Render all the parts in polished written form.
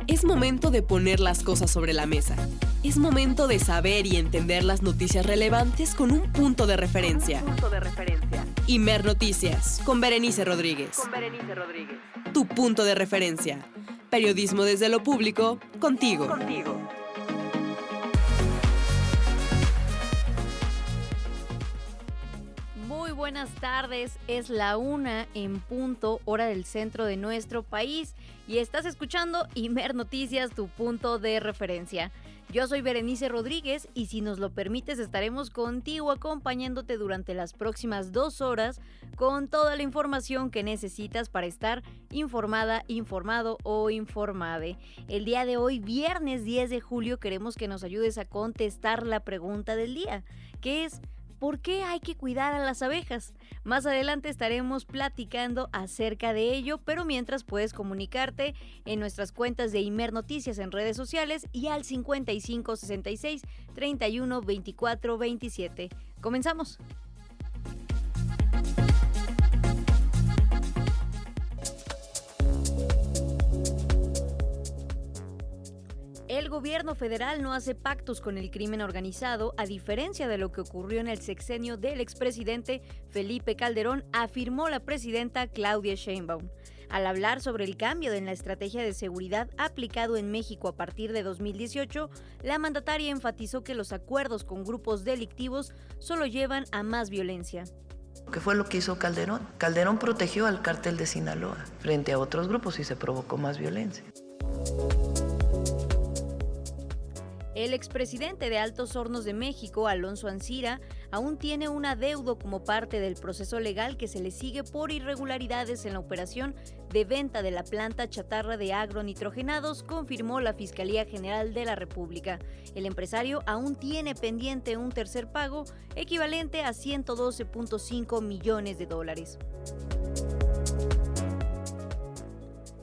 Es momento de poner las cosas sobre la mesa. Es momento de saber y entender las noticias relevantes con un punto de referencia. Imer Noticias, con Berenice Rodríguez. Tu punto de referencia. Periodismo desde lo público, contigo. Muy buenas tardes, es la 1 en punto, hora del centro de nuestro país, y estás escuchando Imer Noticias, tu punto de referencia. Yo soy Berenice Rodríguez y si nos lo permites estaremos contigo acompañándote durante las próximas 2 horas con toda la información que necesitas para estar informada, informado o informade. El día de hoy, viernes 10 de julio, queremos que nos ayudes a contestar la pregunta del día, que es: ¿por qué hay que cuidar a las abejas? Más adelante estaremos platicando acerca de ello, pero mientras puedes comunicarte en nuestras cuentas de Imer Noticias en redes sociales y al 55 66 31 24 27. ¡Comenzamos! El gobierno federal no hace pactos con el crimen organizado, a diferencia de lo que ocurrió en el sexenio del expresidente Felipe Calderón, afirmó la presidenta Claudia Sheinbaum. Al hablar sobre el cambio en la estrategia de seguridad aplicado en México a partir de 2018, la mandataria enfatizó que los acuerdos con grupos delictivos solo llevan a más violencia. ¿Qué fue lo que hizo Calderón? Calderón protegió al cártel de Sinaloa frente a otros grupos y se provocó más violencia. El expresidente de Altos Hornos de México, Alonso Ancira, aún tiene un adeudo como parte del proceso legal que se le sigue por irregularidades en la operación de venta de la planta chatarra de agronitrogenados, confirmó la Fiscalía General de la República. El empresario aún tiene pendiente un tercer pago equivalente a $112.5 millones.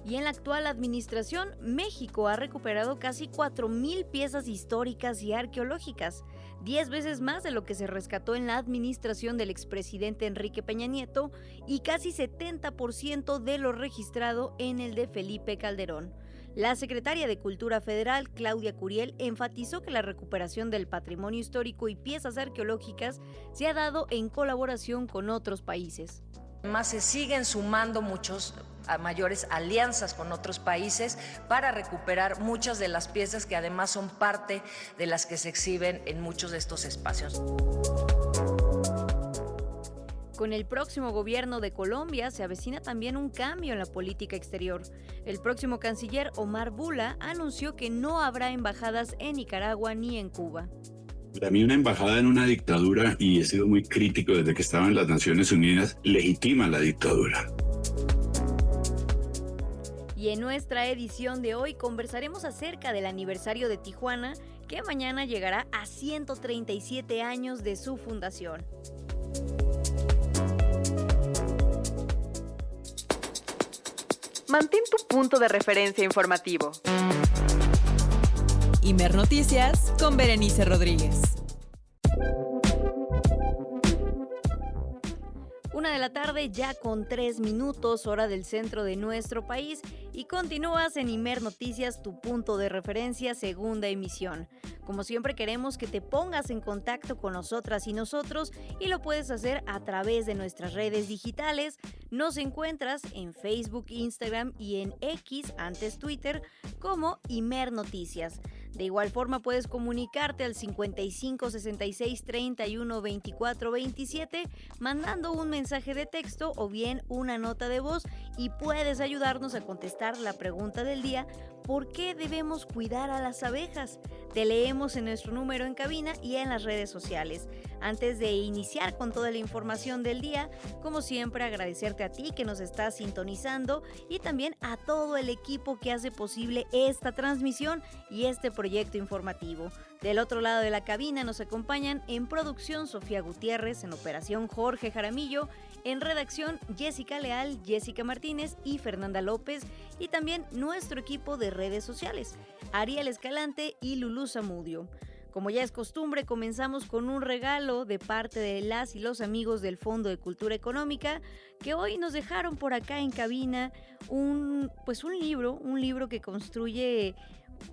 Y en la actual administración, México ha recuperado casi 4,000 piezas históricas y arqueológicas, 10 veces más de lo que se rescató en la administración del expresidente Enrique Peña Nieto y casi 70% de lo registrado en el de Felipe Calderón. La secretaria de Cultura Federal, Claudia Curiel, enfatizó que la recuperación del patrimonio histórico y piezas arqueológicas se ha dado en colaboración con otros países. Además, se siguen sumando mayores alianzas con otros países para recuperar muchas de las piezas que además son parte de las que se exhiben en muchos de estos espacios. Con el próximo gobierno de Colombia se avecina también un cambio en la política exterior. El próximo canciller Omar Bula anunció que no habrá embajadas en Nicaragua ni en Cuba. Para mí una embajada en una dictadura, y he sido muy crítico desde que estaba en las Naciones Unidas, legitima la dictadura. Y en nuestra edición de hoy conversaremos acerca del aniversario de Tijuana, que mañana llegará a 137 años de su fundación. Mantén tu punto de referencia informativo. Imer Noticias con Berenice Rodríguez. 1 de la tarde, ya con 3 minutos, hora del centro de nuestro país, y continúas en Imer Noticias, tu punto de referencia, segunda emisión. Como siempre, queremos que te pongas en contacto con nosotras y nosotros, y lo puedes hacer a través de nuestras redes digitales. Nos encuentras en Facebook, Instagram y en X, antes Twitter, como Imer Noticias. De igual forma, puedes comunicarte al 55 66 31 24 27 mandando un mensaje de texto o bien una nota de voz, y puedes ayudarnos a contestar la pregunta del día: ¿por qué debemos cuidar a las abejas? Te leemos en nuestro número en cabina y en las redes sociales. Antes de iniciar con toda la información del día, como siempre, agradecerte a ti que nos estás sintonizando y también a todo el equipo que hace posible esta transmisión y este proyecto informativo. Del otro lado de la cabina nos acompañan en producción Sofía Gutiérrez, en operación Jorge Jaramillo, en redacción Jessica Leal, Jessica Martínez y Fernanda López, y también nuestro equipo de redes sociales, Ariel Escalante y Lulú Zamudio. Como ya es costumbre, comenzamos con un regalo de parte de las y los amigos del Fondo de Cultura Económica, que hoy nos dejaron por acá en cabina un libro que construye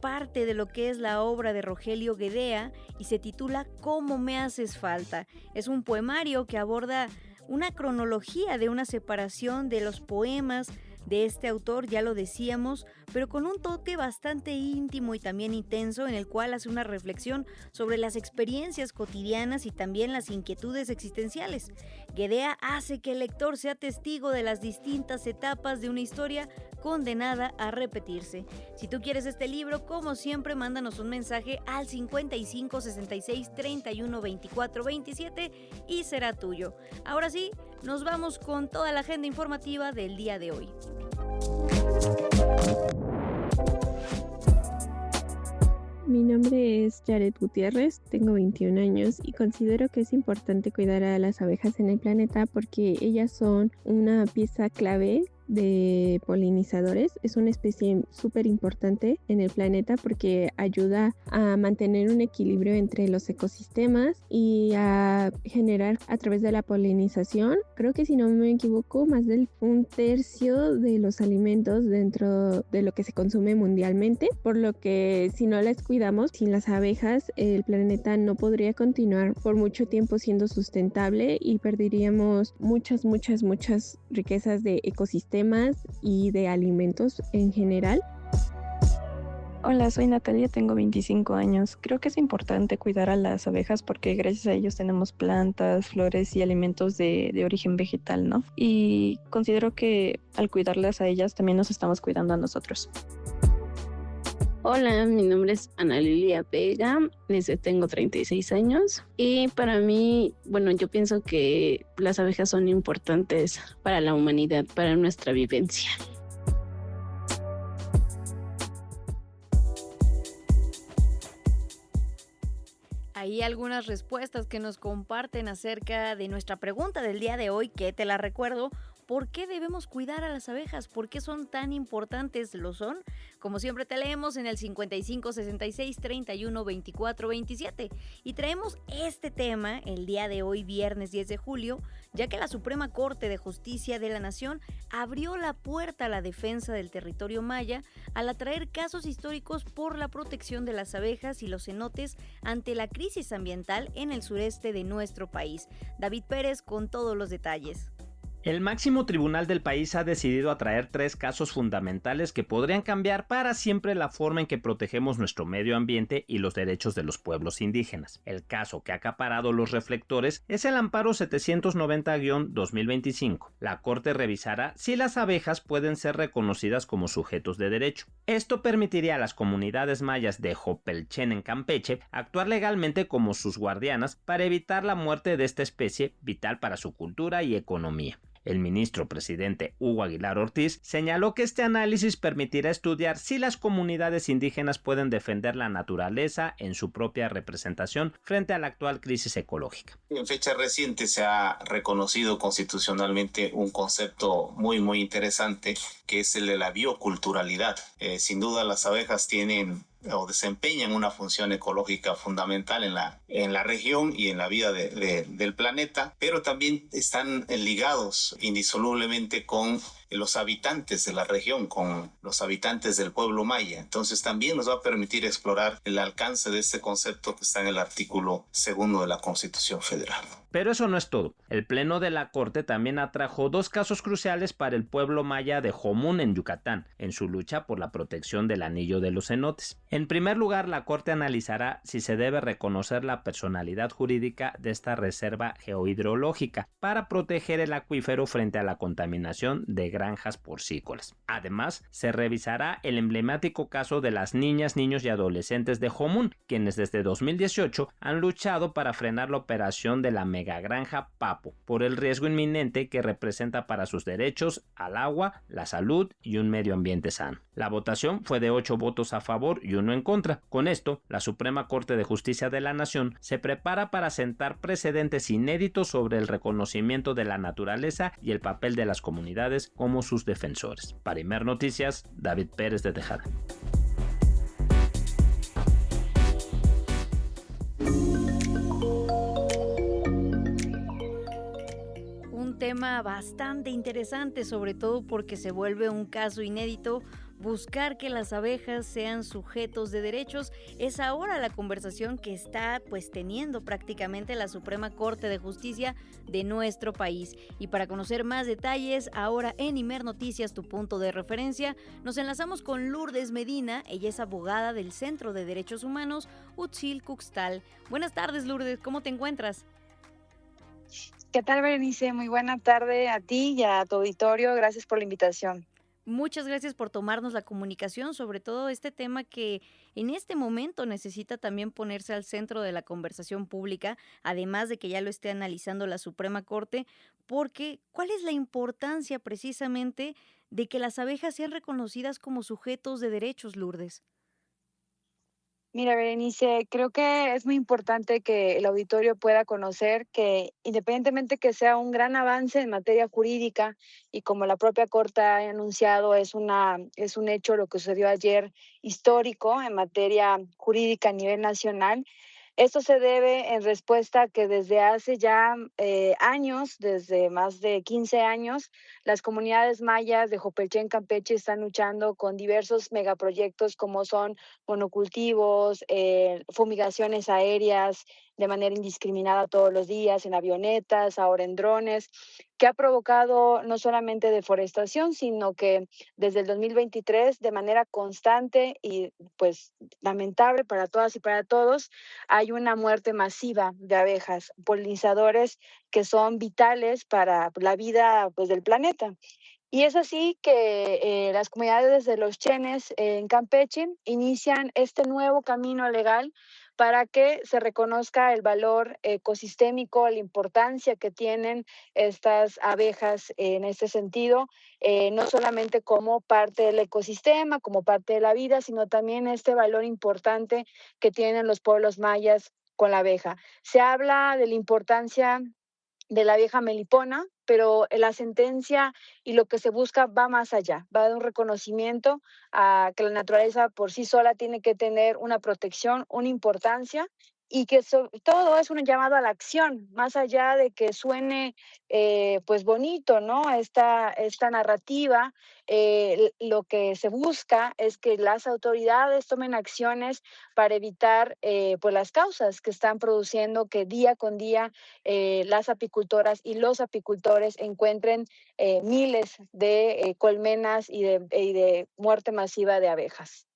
parte de lo que es la obra de Rogelio Guedea y se titula ¿Cómo me haces falta? Es un poemario que aborda una cronología de una separación de los poemas de este autor, ya lo decíamos, pero con un toque bastante íntimo y también intenso, en el cual hace una reflexión sobre las experiencias cotidianas y también las inquietudes existenciales. Guedea hace que el lector sea testigo de las distintas etapas de una historia condenada a repetirse. Si tú quieres este libro, como siempre, mándanos un mensaje al 55 66 31 24 27 y será tuyo. Ahora sí, nos vamos con toda la agenda informativa del día de hoy. Mi nombre es Jared Gutiérrez, tengo 21 años y considero que es importante cuidar a las abejas en el planeta porque ellas son una pieza clave de polinizadores. Es una especie súper importante en el planeta porque ayuda a mantener un equilibrio entre los ecosistemas y a generar a través de la polinización, creo que si no me equivoco, más del 1/3 de los alimentos dentro de lo que se consume mundialmente, por lo que si no las cuidamos, sin las abejas el planeta no podría continuar por mucho tiempo siendo sustentable y perderíamos muchas riquezas de ecosistemas y de alimentos en general. Hola, soy Natalia, tengo 25 años. Creo que es importante cuidar a las abejas porque gracias a ellos tenemos plantas, flores y alimentos de origen vegetal, ¿no? Y considero que al cuidarlas a ellas también nos estamos cuidando a nosotros. Hola, mi nombre es Ana Lilia Vega, tengo 36 años y para mí, yo pienso que las abejas son importantes para la humanidad, para nuestra vivencia. Hay algunas respuestas que nos comparten acerca de nuestra pregunta del día de hoy, que te la recuerdo. ¿Por qué debemos cuidar a las abejas? ¿Por qué son tan importantes? ¿Lo son? Como siempre te leemos en el 55 66 31 24 27 y traemos este tema el día de hoy, viernes 10 de julio, ya que la Suprema Corte de Justicia de la Nación abrió la puerta a la defensa del territorio maya al atraer casos históricos por la protección de las abejas y los cenotes ante la crisis ambiental en el sureste de nuestro país. David Pérez con todos los detalles. El máximo tribunal del país ha decidido atraer 3 casos fundamentales que podrían cambiar para siempre la forma en que protegemos nuestro medio ambiente y los derechos de los pueblos indígenas. El caso que ha acaparado los reflectores es el amparo 790-2025. La Corte revisará si las abejas pueden ser reconocidas como sujetos de derecho. Esto permitiría a las comunidades mayas de Jopelchen en Campeche actuar legalmente como sus guardianas para evitar la muerte de esta especie vital para su cultura y economía. El ministro presidente Hugo Aguilar Ortiz señaló que este análisis permitirá estudiar si las comunidades indígenas pueden defender la naturaleza en su propia representación frente a la actual crisis ecológica. En fecha reciente se ha reconocido constitucionalmente un concepto muy interesante que es el de la bioculturalidad. Sin duda las abejas tienen o desempeñan una función ecológica fundamental en la región y en la vida del planeta, pero también están ligados indisolublemente con los habitantes de la región, con los habitantes del pueblo maya. Entonces también nos va a permitir explorar el alcance de este concepto que está en el artículo 2 de la Constitución Federal. Pero eso no es todo. El Pleno de la Corte también atrajo 2 casos cruciales para el pueblo maya de Jomún en Yucatán, en su lucha por la protección del anillo de los cenotes. En primer lugar, la Corte analizará si se debe reconocer la personalidad jurídica de esta reserva geohidrológica para proteger el acuífero frente a la contaminación de granjas porcícolas. Además, se revisará el emblemático caso de las niñas, niños y adolescentes de Jomún, quienes desde 2018 han luchado para frenar la operación de la megagranja Papo por el riesgo inminente que representa para sus derechos al agua, la salud y un medio ambiente sano. La votación fue de 8 votos a favor y 1 en contra. Con esto, la Suprema Corte de Justicia de la Nación se prepara para sentar precedentes inéditos sobre el reconocimiento de la naturaleza y el papel de las comunidades como sus defensores. Para Imer Noticias, David Pérez de Tejada. tema bastante interesante, sobre todo porque se vuelve un caso inédito. Buscar que las abejas sean sujetos de derechos es ahora la conversación que está teniendo prácticamente la Suprema Corte de Justicia de nuestro país. Y para conocer más detalles, ahora en Imer Noticias, tu punto de referencia, nos enlazamos con Lourdes Medina. Ella es abogada del Centro de Derechos Humanos Utzil Cuxtal. Buenas tardes, Lourdes, ¿cómo te encuentras? ¿Qué tal, Berenice? Muy buena tarde a ti y a tu auditorio. Gracias por la invitación. Muchas gracias por tomarnos la comunicación, sobre todo este tema que en este momento necesita también ponerse al centro de la conversación pública, además de que ya lo esté analizando la Suprema Corte, porque ¿cuál es la importancia precisamente de que las abejas sean reconocidas como sujetos de derechos, Lourdes? Mira, Berenice, creo que es muy importante que el auditorio pueda conocer que independientemente que sea un gran avance en materia jurídica y como la propia Corte ha anunciado, es un hecho lo que sucedió ayer histórico en materia jurídica a nivel nacional. Esto se debe en respuesta a que desde hace ya años, desde más de 15 años, las comunidades mayas de Jopelchen, Campeche, están luchando con diversos megaproyectos como son monocultivos, fumigaciones aéreas de manera indiscriminada todos los días, en avionetas, ahora en drones, que ha provocado no solamente deforestación, sino que desde el 2023, de manera constante y pues lamentable para todas y para todos, hay una muerte masiva de abejas, polinizadores que son vitales para la vida pues, del planeta. Y es así que las comunidades de los Chenes en Campeche inician este nuevo camino legal para que se reconozca el valor ecosistémico, la importancia que tienen estas abejas en este sentido, no solamente como parte del ecosistema, como parte de la vida, sino también este valor importante que tienen los pueblos mayas con la abeja. Se habla de la importancia de la vieja melipona, pero la sentencia y lo que se busca va más allá, va de un reconocimiento a que la naturaleza por sí sola tiene que tener una protección, una importancia y que sobre todo es un llamado a la acción, más allá de que suene pues bonito, ¿no? Esta narrativa, lo que se busca es que las autoridades tomen acciones para evitar pues las causas que están produciendo que día con día las apicultoras y los apicultores encuentren miles de colmenas y de muerte masiva de abejas.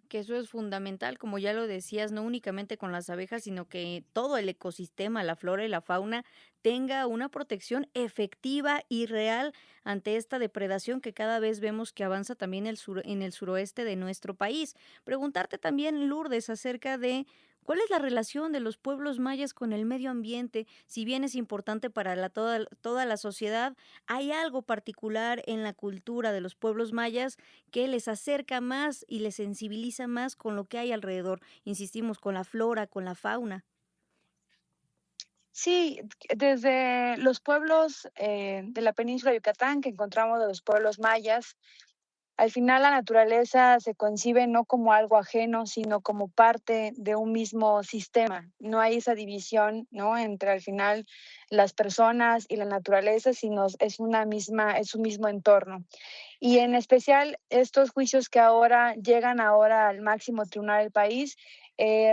Que eso es fundamental, como ya lo decías, no únicamente con las abejas, sino que todo el ecosistema, la flora y la fauna, tenga una protección efectiva y real ante esta depredación que cada vez vemos que avanza también en el suroeste de nuestro país. Preguntarte también, Lourdes, acerca de cuál es la relación de los pueblos mayas con el medio ambiente. Si bien es importante para toda la sociedad, ¿hay algo particular en la cultura de los pueblos mayas que les acerca más y les sensibiliza más con lo que hay alrededor? Insistimos, con la flora, con la fauna. Sí, desde los pueblos de la península de Yucatán, que encontramos de los pueblos mayas, al final la naturaleza se concibe no como algo ajeno, sino como parte de un mismo sistema. No hay esa división, ¿no? Entre al final las personas y la naturaleza, sino es un mismo entorno. Y en especial estos juicios que ahora llegan ahora al máximo tribunal del país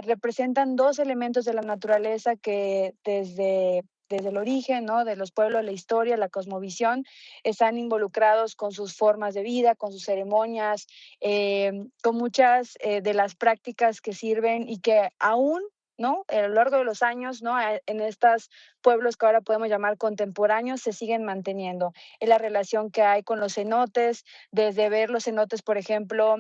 representan dos elementos de la naturaleza que desde el origen, ¿no? De los pueblos, la historia, la cosmovisión, están involucrados con sus formas de vida, con sus ceremonias, con muchas de las prácticas que sirven y que aún, ¿no? A lo largo de los años, ¿no? En estos pueblos que ahora podemos llamar contemporáneos, se siguen manteniendo. Es la relación que hay con los cenotes, desde ver los cenotes, por ejemplo,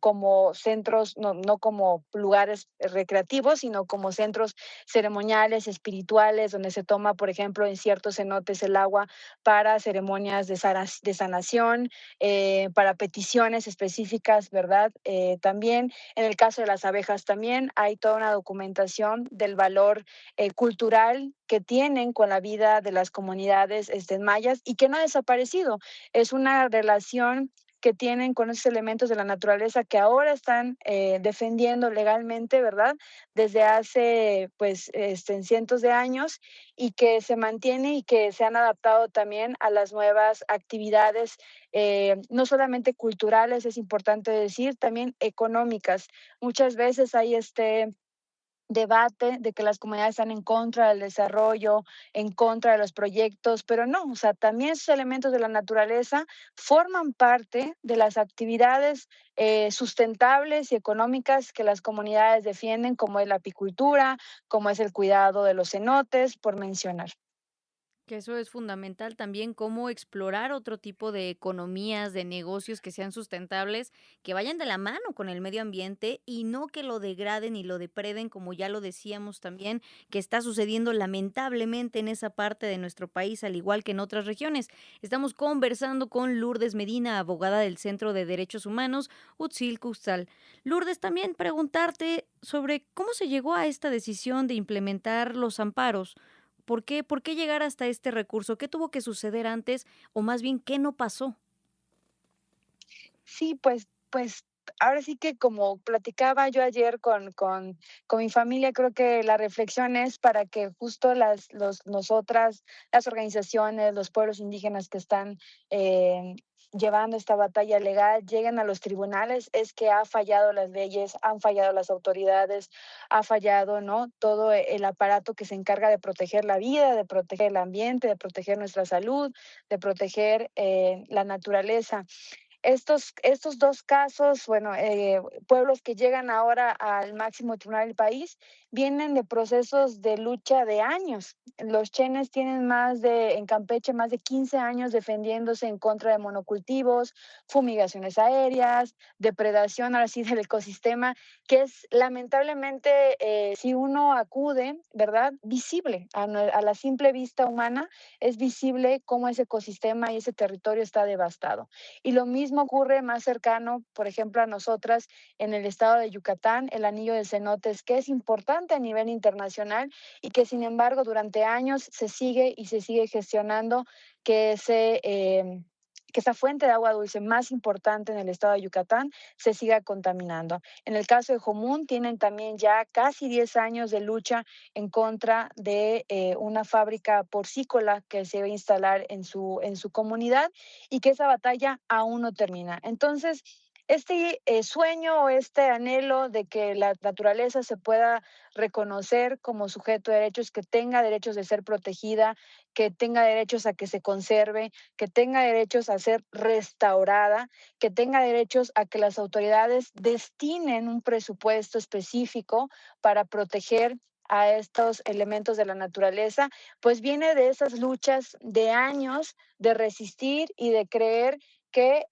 como centros, no como lugares recreativos, sino como centros ceremoniales, espirituales, donde se toma, por ejemplo, en ciertos cenotes el agua para ceremonias de sanación, para peticiones específicas, ¿verdad? También en el caso de las abejas también hay toda una documentación del valor cultural que tienen con la vida de las comunidades mayas y que no ha desaparecido. Es una relación que tienen con esos elementos de la naturaleza que ahora están defendiendo legalmente, ¿verdad? Desde hace pues cientos de años y que se mantiene y que se han adaptado también a las nuevas actividades, no solamente culturales, es importante decir, también económicas. Muchas veces hay este debate de que las comunidades están en contra del desarrollo, en contra de los proyectos, pero no, o sea, también esos elementos de la naturaleza forman parte de las actividades sustentables y económicas que las comunidades defienden, como es la apicultura, como es el cuidado de los cenotes, por mencionar. Que eso es fundamental también, cómo explorar otro tipo de economías, de negocios que sean sustentables, que vayan de la mano con el medio ambiente y no que lo degraden y lo depreden, como ya lo decíamos también, que está sucediendo lamentablemente en esa parte de nuestro país, al igual que en otras regiones. Estamos conversando con Lourdes Medina, abogada del Centro de Derechos Humanos, Utzil Custal. Lourdes, también preguntarte sobre cómo se llegó a esta decisión de implementar los amparos. ¿Por qué llegar hasta este recurso? ¿Qué tuvo que suceder antes? O más bien, ¿qué no pasó? Sí, pues ahora sí que como platicaba yo ayer con mi familia, creo que la reflexión es para que justo nosotras, las organizaciones, los pueblos indígenas que están llevando esta batalla legal, lleguen a los tribunales, es que ha fallado las leyes, han fallado las autoridades, ha fallado, ¿no? Todo el aparato que se encarga de proteger la vida, de proteger el ambiente, de proteger nuestra salud, de proteger la naturaleza. Estos dos casos, bueno, pueblos que llegan ahora al máximo tribunal del país, vienen de procesos de lucha de años. Los chenes tienen en Campeche, más de 15 años defendiéndose en contra de monocultivos, fumigaciones aéreas, depredación ahora sí del ecosistema, que es lamentablemente, si uno acude, ¿verdad? Visible a la simple vista humana, es visible cómo ese ecosistema y ese territorio está devastado. Y lo mismo ocurre más cercano, por ejemplo, a nosotras en el estado de Yucatán, el anillo de cenotes, que es importante a nivel internacional y que sin embargo durante años se sigue y se sigue gestionando que que esa fuente de agua dulce más importante en el estado de Yucatán se siga contaminando. En el caso de Jomún, tienen también ya casi 10 años de lucha en contra de una fábrica porcícola que se va a instalar en su comunidad y que esa batalla aún no termina. Entonces, este sueño o este anhelo de que la naturaleza se pueda reconocer como sujeto de derechos, que tenga derechos de ser protegida, que tenga derechos a que se conserve, que tenga derechos a ser restaurada, que tenga derechos a que las autoridades destinen un presupuesto específico para proteger a estos elementos de la naturaleza, pues viene de esas luchas de años de resistir y de creer que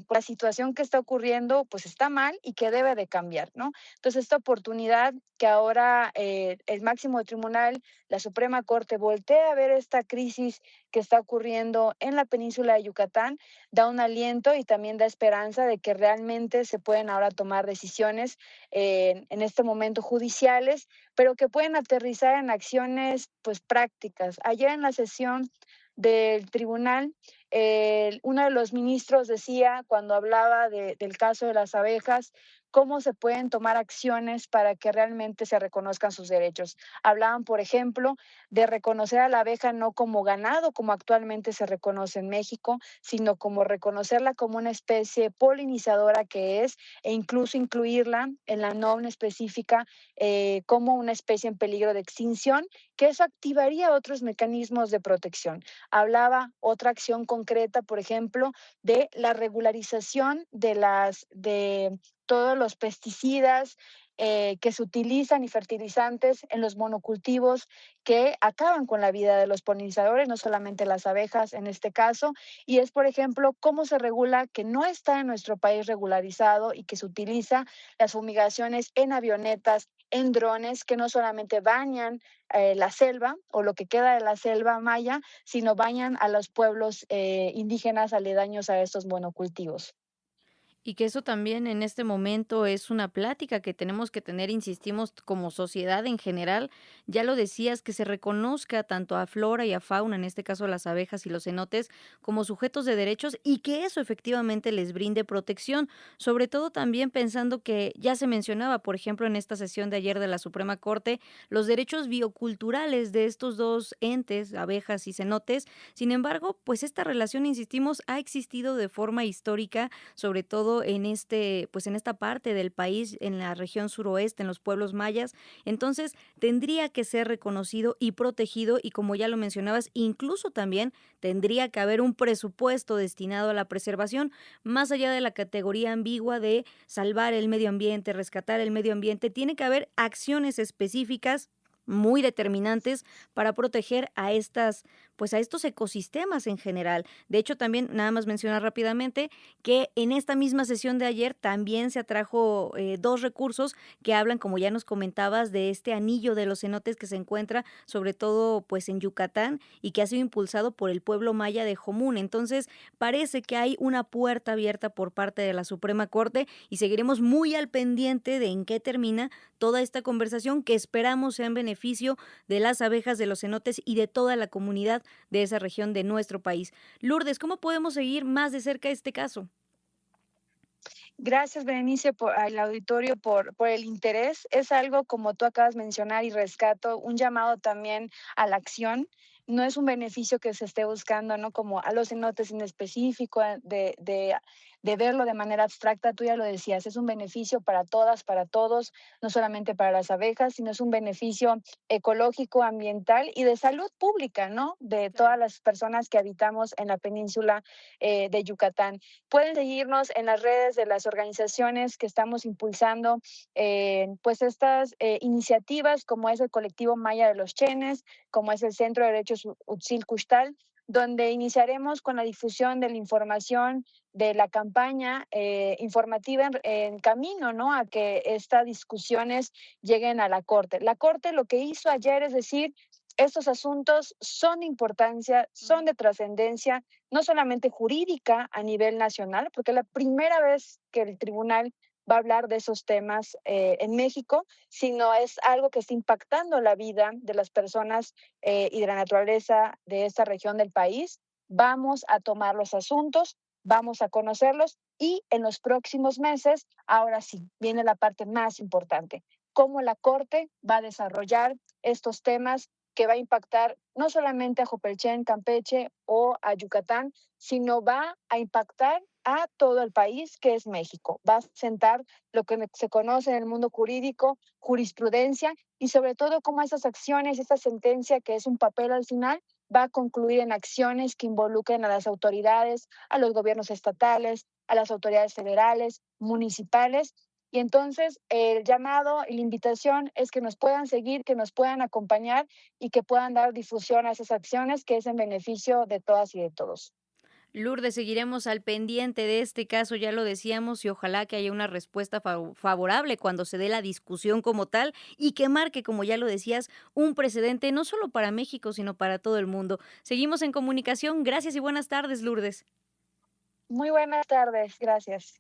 la situación que está ocurriendo pues está mal y que debe de cambiar, ¿no? Entonces esta oportunidad que ahora el máximo tribunal, la Suprema Corte, voltea a ver esta crisis que está ocurriendo en la península de Yucatán, da un aliento y también da esperanza de que realmente se pueden ahora tomar decisiones en este momento judiciales, pero que pueden aterrizar en acciones pues prácticas. Ayer en la sesión del tribunal, uno de los ministros decía, cuando hablaba del caso de las abejas, cómo se pueden tomar acciones para que realmente se reconozcan sus derechos. Hablaban, por ejemplo, de reconocer a la abeja no como ganado, como actualmente se reconoce en México, sino como reconocerla como una especie polinizadora que es, e incluso incluirla en la norma específica como una especie en peligro de extinción, que eso activaría otros mecanismos de protección. Hablaba otra acción concreta, por ejemplo, de la regularización de todos los pesticidas que se utilizan y fertilizantes en los monocultivos que acaban con la vida de los polinizadores, no solamente las abejas en este caso, y es, por ejemplo, cómo se regula que no está en nuestro país regularizado y que se utiliza las fumigaciones en avionetas, en drones, que no solamente bañan la selva o lo que queda de la selva maya, sino bañan a los pueblos indígenas aledaños a estos monocultivos. Y que eso también en este momento es una plática que tenemos que tener, insistimos, como sociedad en general. Ya lo decías, que se reconozca tanto a flora y a fauna, en este caso las abejas y los cenotes, como sujetos de derechos y que eso efectivamente les brinde protección. Sobre todo también pensando que ya se mencionaba, por ejemplo, en esta sesión de ayer de la Suprema Corte, los derechos bioculturales de estos dos entes, abejas y cenotes. Sin embargo, pues esta relación, insistimos, ha existido de forma histórica, sobre todo pues en esta parte del país, en la región suroeste, en los pueblos mayas. Entonces, tendría que ser reconocido y protegido y, como ya lo mencionabas, incluso también tendría que haber un presupuesto destinado a la preservación, más allá de la categoría ambigua de salvar el medio ambiente, rescatar el medio ambiente. Tiene que haber acciones específicas muy determinantes para proteger a pues a estos ecosistemas en general. De hecho, también nada más mencionar rápidamente que en esta misma sesión de ayer también se atrajo 2 recursos que hablan, como ya nos comentabas, de este anillo de los cenotes que se encuentra sobre todo pues en Yucatán y que ha sido impulsado por el pueblo maya de Jomún. Entonces, parece que hay una puerta abierta por parte de la Suprema Corte y seguiremos muy al pendiente de en qué termina toda esta conversación que esperamos sea en beneficio de las abejas, de los cenotes y de toda la comunidad de esa región de nuestro país. Lourdes, ¿cómo podemos seguir más de cerca este caso? Gracias, Berenice, al auditorio por el interés. Es algo, como tú acabas de mencionar, y rescato, un llamado también a la acción. No es un beneficio que se esté buscando, ¿no? Como a los cenotes en específico, de verlo de manera abstracta. Tú ya lo decías, es un beneficio para todas, para todos, no solamente para las abejas, sino es un beneficio ecológico, ambiental y de salud pública, ¿no? De todas las personas que habitamos en la península de Yucatán. Pueden seguirnos en las redes de las organizaciones que estamos impulsando, pues estas iniciativas, como es el Colectivo Maya de los Chenes, como es el Centro de Derechos Utzil Kuxtal, donde iniciaremos con la difusión de la información de la campaña informativa en camino, ¿no? A que estas discusiones lleguen a la Corte. La Corte lo que hizo ayer es decir, estos asuntos son de importancia, son de trascendencia, no solamente jurídica a nivel nacional, porque es la primera vez que el tribunal va a hablar de esos temas en México, sino es algo que está impactando la vida de las personas y de la naturaleza de esta región del país. Vamos a tomar los asuntos, vamos a conocerlos y en los próximos meses, ahora sí, viene la parte más importante, cómo la Corte va a desarrollar estos temas que va a impactar no solamente a Jopelchen, Campeche o a Yucatán, sino va a impactar a todo el país, que es México. Va a sentar lo que se conoce en el mundo jurídico, jurisprudencia, y sobre todo cómo esas acciones, esta sentencia que es un papel al final, va a concluir en acciones que involucren a las autoridades, a los gobiernos estatales, a las autoridades federales, municipales. Y entonces el llamado y la invitación es que nos puedan seguir, que nos puedan acompañar y que puedan dar difusión a esas acciones que es en beneficio de todas y de todos. Lourdes, seguiremos al pendiente de este caso, ya lo decíamos, y ojalá que haya una respuesta favorable cuando se dé la discusión como tal y que marque, como ya lo decías, un precedente no solo para México, sino para todo el mundo. Seguimos en comunicación. Gracias y buenas tardes, Lourdes. Muy buenas tardes, gracias.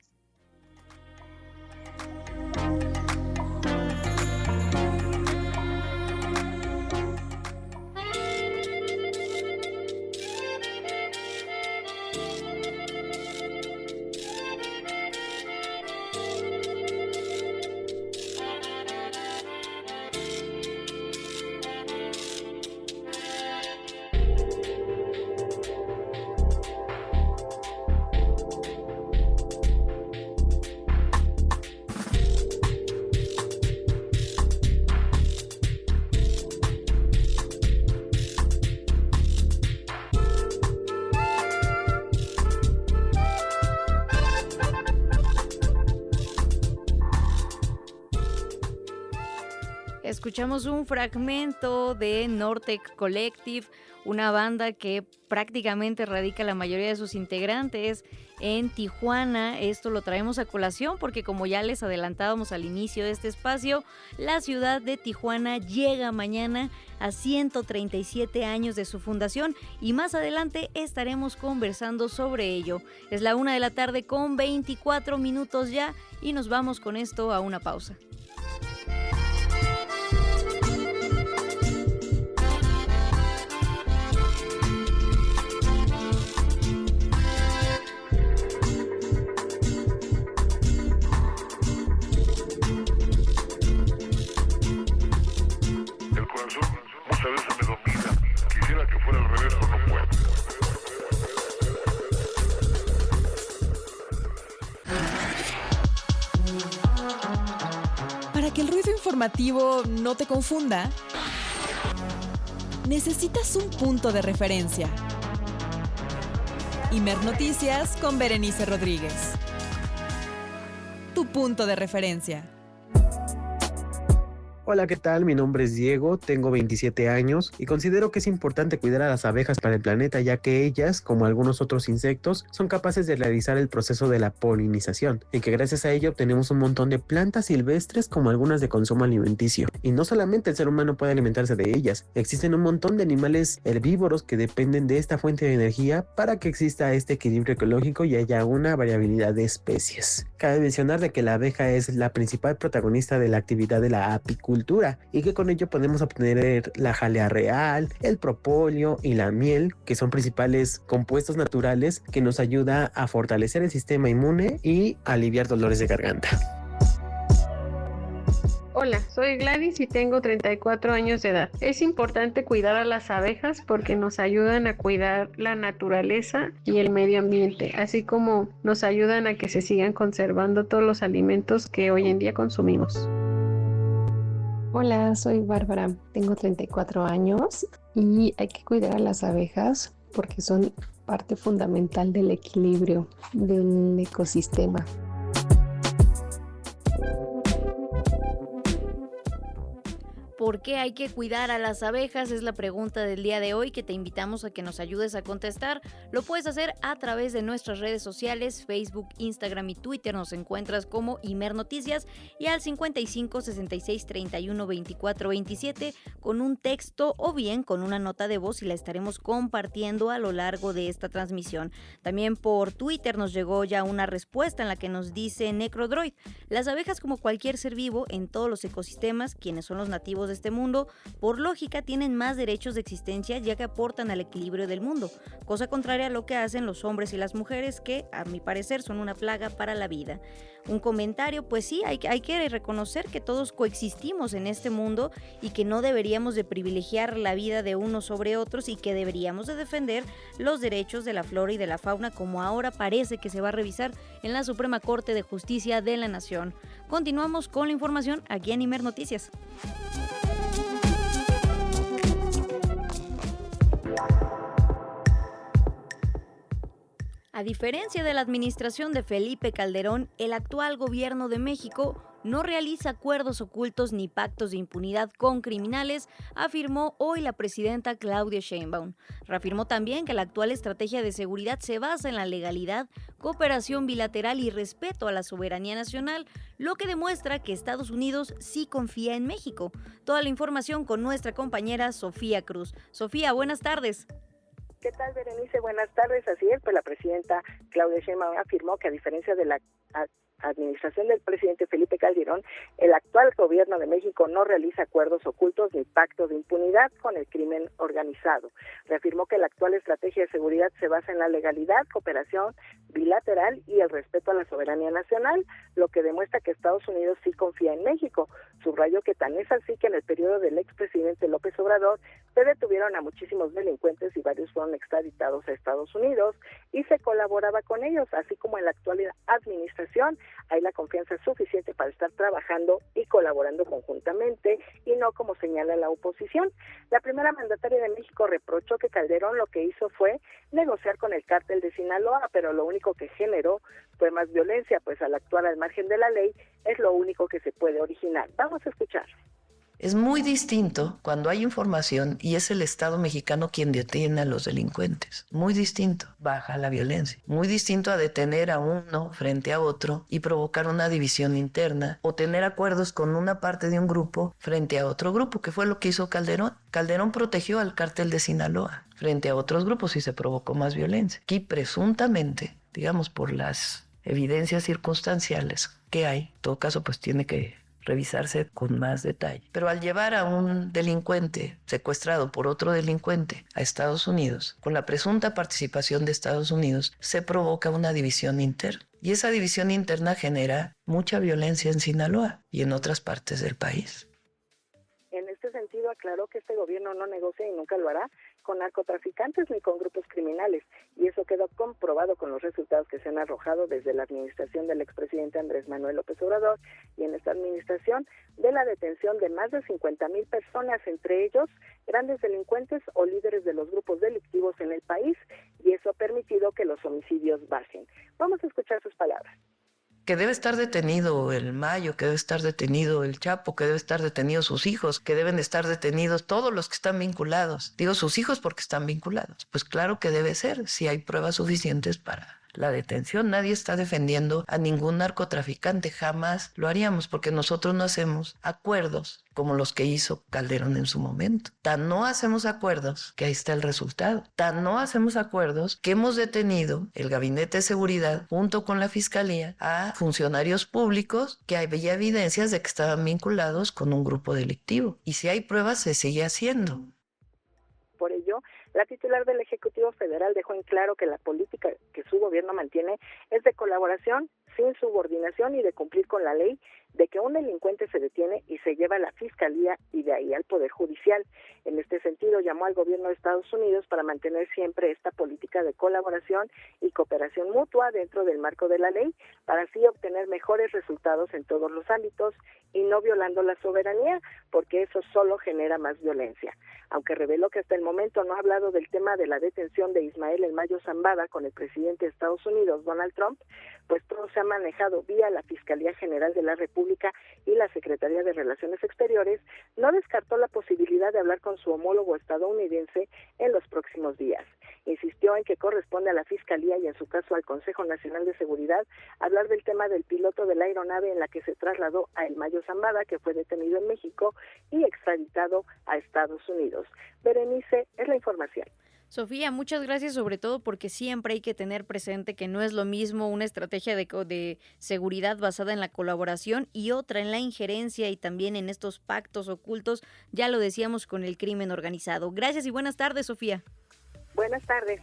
Escuchamos un fragmento de Nortec Collective, una banda que prácticamente radica la mayoría de sus integrantes en Tijuana. Esto lo traemos a colación porque, como ya les adelantábamos al inicio de este espacio, la ciudad de Tijuana llega mañana a 137 años de su fundación y más adelante estaremos conversando sobre ello. Es la 1:00 p.m. con 24 minutos ya y nos vamos con esto a una pausa. Muchas veces me domina. Quisiera que fuera al revés, pero no puedo. Para que el ruido informativo no te confunda, necesitas un punto de referencia. Imer Noticias con Berenice Rodríguez. Tu punto de referencia. Hola, ¿qué tal? Mi nombre es Diego, tengo 27 años y considero que es importante cuidar a las abejas para el planeta, ya que ellas, como algunos otros insectos, son capaces de realizar el proceso de la polinización y que gracias a ello obtenemos un montón de plantas silvestres como algunas de consumo alimenticio. Y no solamente el ser humano puede alimentarse de ellas, existen un montón de animales herbívoros que dependen de esta fuente de energía para que exista este equilibrio ecológico y haya una variabilidad de especies. Cabe mencionar de que la abeja es la principal protagonista de la actividad de la apicultura y que con ello podemos obtener la jalea real, el propóleo y la miel, que son principales compuestos naturales que nos ayuda a fortalecer el sistema inmune y aliviar dolores de garganta. Hola, soy Gladys y tengo 34 años de edad. Es importante cuidar a las abejas porque nos ayudan a cuidar la naturaleza y el medio ambiente, así como nos ayudan a que se sigan conservando todos los alimentos que hoy en día consumimos. Hola, soy Bárbara, tengo 34 años y hay que cuidar a las abejas porque son parte fundamental del equilibrio de un ecosistema. ¿Por qué hay que cuidar a las abejas? Es la pregunta del día de hoy que te invitamos a que nos ayudes a contestar. Lo puedes hacer a través de nuestras redes sociales, Facebook, Instagram y Twitter. Nos encuentras como Imer Noticias y al 55 66 31 24 27 con un texto o bien con una nota de voz y la estaremos compartiendo a lo largo de esta transmisión. También por Twitter nos llegó ya una respuesta en la que nos dice Necrodroid: las abejas, como cualquier ser vivo en todos los ecosistemas, quienes son los nativos de este mundo, por lógica tienen más derechos de existencia ya que aportan al equilibrio del mundo, cosa contraria a lo que hacen los hombres y las mujeres que, a mi parecer, son una plaga para la vida. Un comentario: pues sí, hay que reconocer que todos coexistimos en este mundo y que no deberíamos de privilegiar la vida de unos sobre otros y que deberíamos de defender los derechos de la flora y de la fauna, como ahora parece que se va a revisar en la Suprema Corte de Justicia de la Nación. Continuamos con la información aquí en Imer Noticias. A diferencia de la administración de Felipe Calderón, el actual gobierno de México no realiza acuerdos ocultos ni pactos de impunidad con criminales, afirmó hoy la presidenta Claudia Sheinbaum. Reafirmó también que la actual estrategia de seguridad se basa en la legalidad, cooperación bilateral y respeto a la soberanía nacional, lo que demuestra que Estados Unidos sí confía en México. Toda la información con nuestra compañera Sofía Cruz. Sofía, buenas tardes. ¿Qué tal, Berenice? Buenas tardes. Así es, pues la presidenta Claudia Sheinbaum afirmó que a diferencia de la administración del presidente Felipe Calderón, el actual gobierno de México no realiza acuerdos ocultos ni pactos de impunidad con el crimen organizado. Reafirmó que la actual estrategia de seguridad se basa en la legalidad, cooperación bilateral y el respeto a la soberanía nacional, lo que demuestra que Estados Unidos sí confía en México. Subrayó que tan es así que en el periodo del expresidente López Obrador se detuvieron a muchísimos delincuentes y varios fueron extraditados a Estados Unidos y se colaboraba con ellos, así como en la actual administración hay la confianza suficiente para estar trabajando y colaborando conjuntamente y no como señala la oposición. La primera mandataria de México reprochó que Calderón lo que hizo fue negociar con el cártel de Sinaloa, pero lo único que generó fue más violencia, pues al actuar al margen de la ley es lo único que se puede originar. Vamos a escuchar. Es muy distinto cuando hay información y es el Estado mexicano quien detiene a los delincuentes. Muy distinto. Baja la violencia. Muy distinto a detener a uno frente a otro y provocar una división interna o tener acuerdos con una parte de un grupo frente a otro grupo, que fue lo que hizo Calderón. Calderón protegió al cártel de Sinaloa frente a otros grupos y se provocó más violencia. Aquí presuntamente, digamos por las evidencias circunstanciales que hay, en todo caso pues tiene que revisarse con más detalle. Pero al llevar a un delincuente secuestrado por otro delincuente a Estados Unidos, con la presunta participación de Estados Unidos, se provoca una división interna. Y esa división interna genera mucha violencia en Sinaloa y en otras partes del país. En este sentido, aclaró que este gobierno no negocia y nunca lo hará con narcotraficantes ni con grupos criminales, y eso quedó comprobado con los resultados que se han arrojado desde la administración del expresidente Andrés Manuel López Obrador y en esta administración de la detención de más de 50,000 personas, entre ellos grandes delincuentes o líderes de los grupos delictivos en el país, y eso ha permitido que los homicidios bajen. Vamos a escuchar sus palabras. Que debe estar detenido el Mayo, que debe estar detenido el Chapo, que debe estar detenido sus hijos, que deben estar detenidos todos los que están vinculados. Digo sus hijos porque están vinculados. Pues claro que debe ser, si hay pruebas suficientes para la detención. Nadie está defendiendo a ningún narcotraficante, jamás lo haríamos, porque nosotros no hacemos acuerdos como los que hizo Calderón en su momento. Tan no hacemos acuerdos que ahí está el resultado. Tan no hacemos acuerdos que hemos detenido el Gabinete de Seguridad junto con la Fiscalía a funcionarios públicos que había evidencias de que estaban vinculados con un grupo delictivo. Y si hay pruebas, se sigue haciendo. Por ello, la titular del Ejecutivo Federal dejó en claro que la política que su gobierno mantiene es de colaboración, sin subordinación y de cumplir con la ley, de que un delincuente se detiene y se lleva a la Fiscalía y de ahí al Poder Judicial. En este sentido, llamó al gobierno de Estados Unidos para mantener siempre esta política de colaboración y cooperación mutua dentro del marco de la ley, para así obtener mejores resultados en todos los ámbitos y no violando la soberanía, porque eso solo genera más violencia. Aunque reveló que hasta el momento no ha hablado del tema de la detención de Ismael El Mayo Zambada con el presidente de Estados Unidos, Donald Trump, pues todo se ha manejado vía la Fiscalía General de la República y la Secretaría de Relaciones Exteriores, no descartó la posibilidad de hablar con su homólogo estadounidense en los próximos días. Insistió en que corresponde a la Fiscalía y en su caso al Consejo Nacional de Seguridad hablar del tema del piloto de la aeronave en la que se trasladó a El Mayo Zambada, que fue detenido en México y extraditado a Estados Unidos. Berenice, es la información. Sofía, muchas gracias, sobre todo porque siempre hay que tener presente que no es lo mismo una estrategia de seguridad basada en la colaboración y otra en la injerencia y también en estos pactos ocultos, ya lo decíamos, con el crimen organizado. Gracias y buenas tardes, Sofía. Buenas tardes.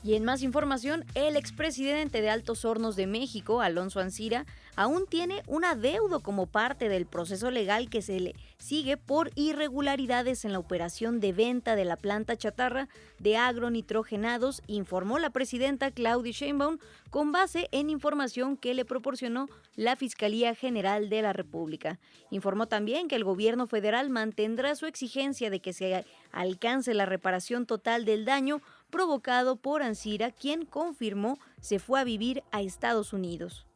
Y en más información, el expresidente de Altos Hornos de México, Alonso Ancira, aún tiene un adeudo como parte del proceso legal que se le sigue por irregularidades en la operación de venta de la planta chatarra de agronitrogenados, informó la presidenta Claudia Sheinbaum con base en información que le proporcionó la Fiscalía General de la República. Informó también que el gobierno federal mantendrá su exigencia de que se alcance la reparación total del daño provocado por Ancira, quien confirmó se fue a vivir a Estados Unidos.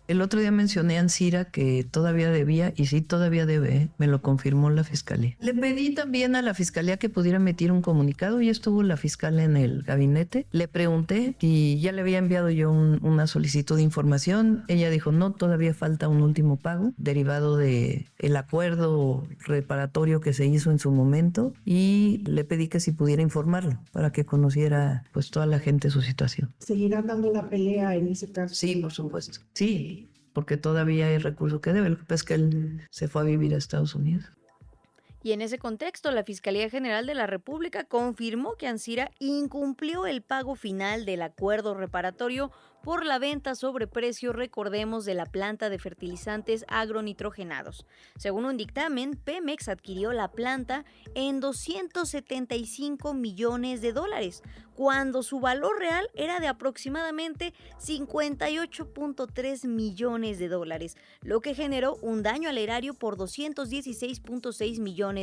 El otro día mencioné a Ancira que todavía debía, y sí todavía debe, me lo confirmó la Fiscalía. Le pedí también a la Fiscalía que pudiera emitir un comunicado, y estuvo la fiscal en el gabinete. Le pregunté y ya le había enviado yo una solicitud de información. Ella dijo, no, todavía falta un último pago, derivado de el acuerdo reparatorio que se hizo en su momento, y le pedí que si pudiera informarlo, para que conociera pues toda la gente su situación. ¿Seguirán dando la pelea en ese caso? Sí, por supuesto. Sí, porque todavía hay recurso que debe. Lo que pasa es que él se fue a vivir a Estados Unidos. Y en ese contexto, la Fiscalía General de la República confirmó que Ancira incumplió el pago final del acuerdo reparatorio por la venta sobre precio, recordemos, de la planta de fertilizantes agronitrogenados. Según un dictamen, Pemex adquirió la planta en $275 millones, cuando su valor real era de aproximadamente $58.3 millones, lo que generó un daño al erario por $216.6 millones.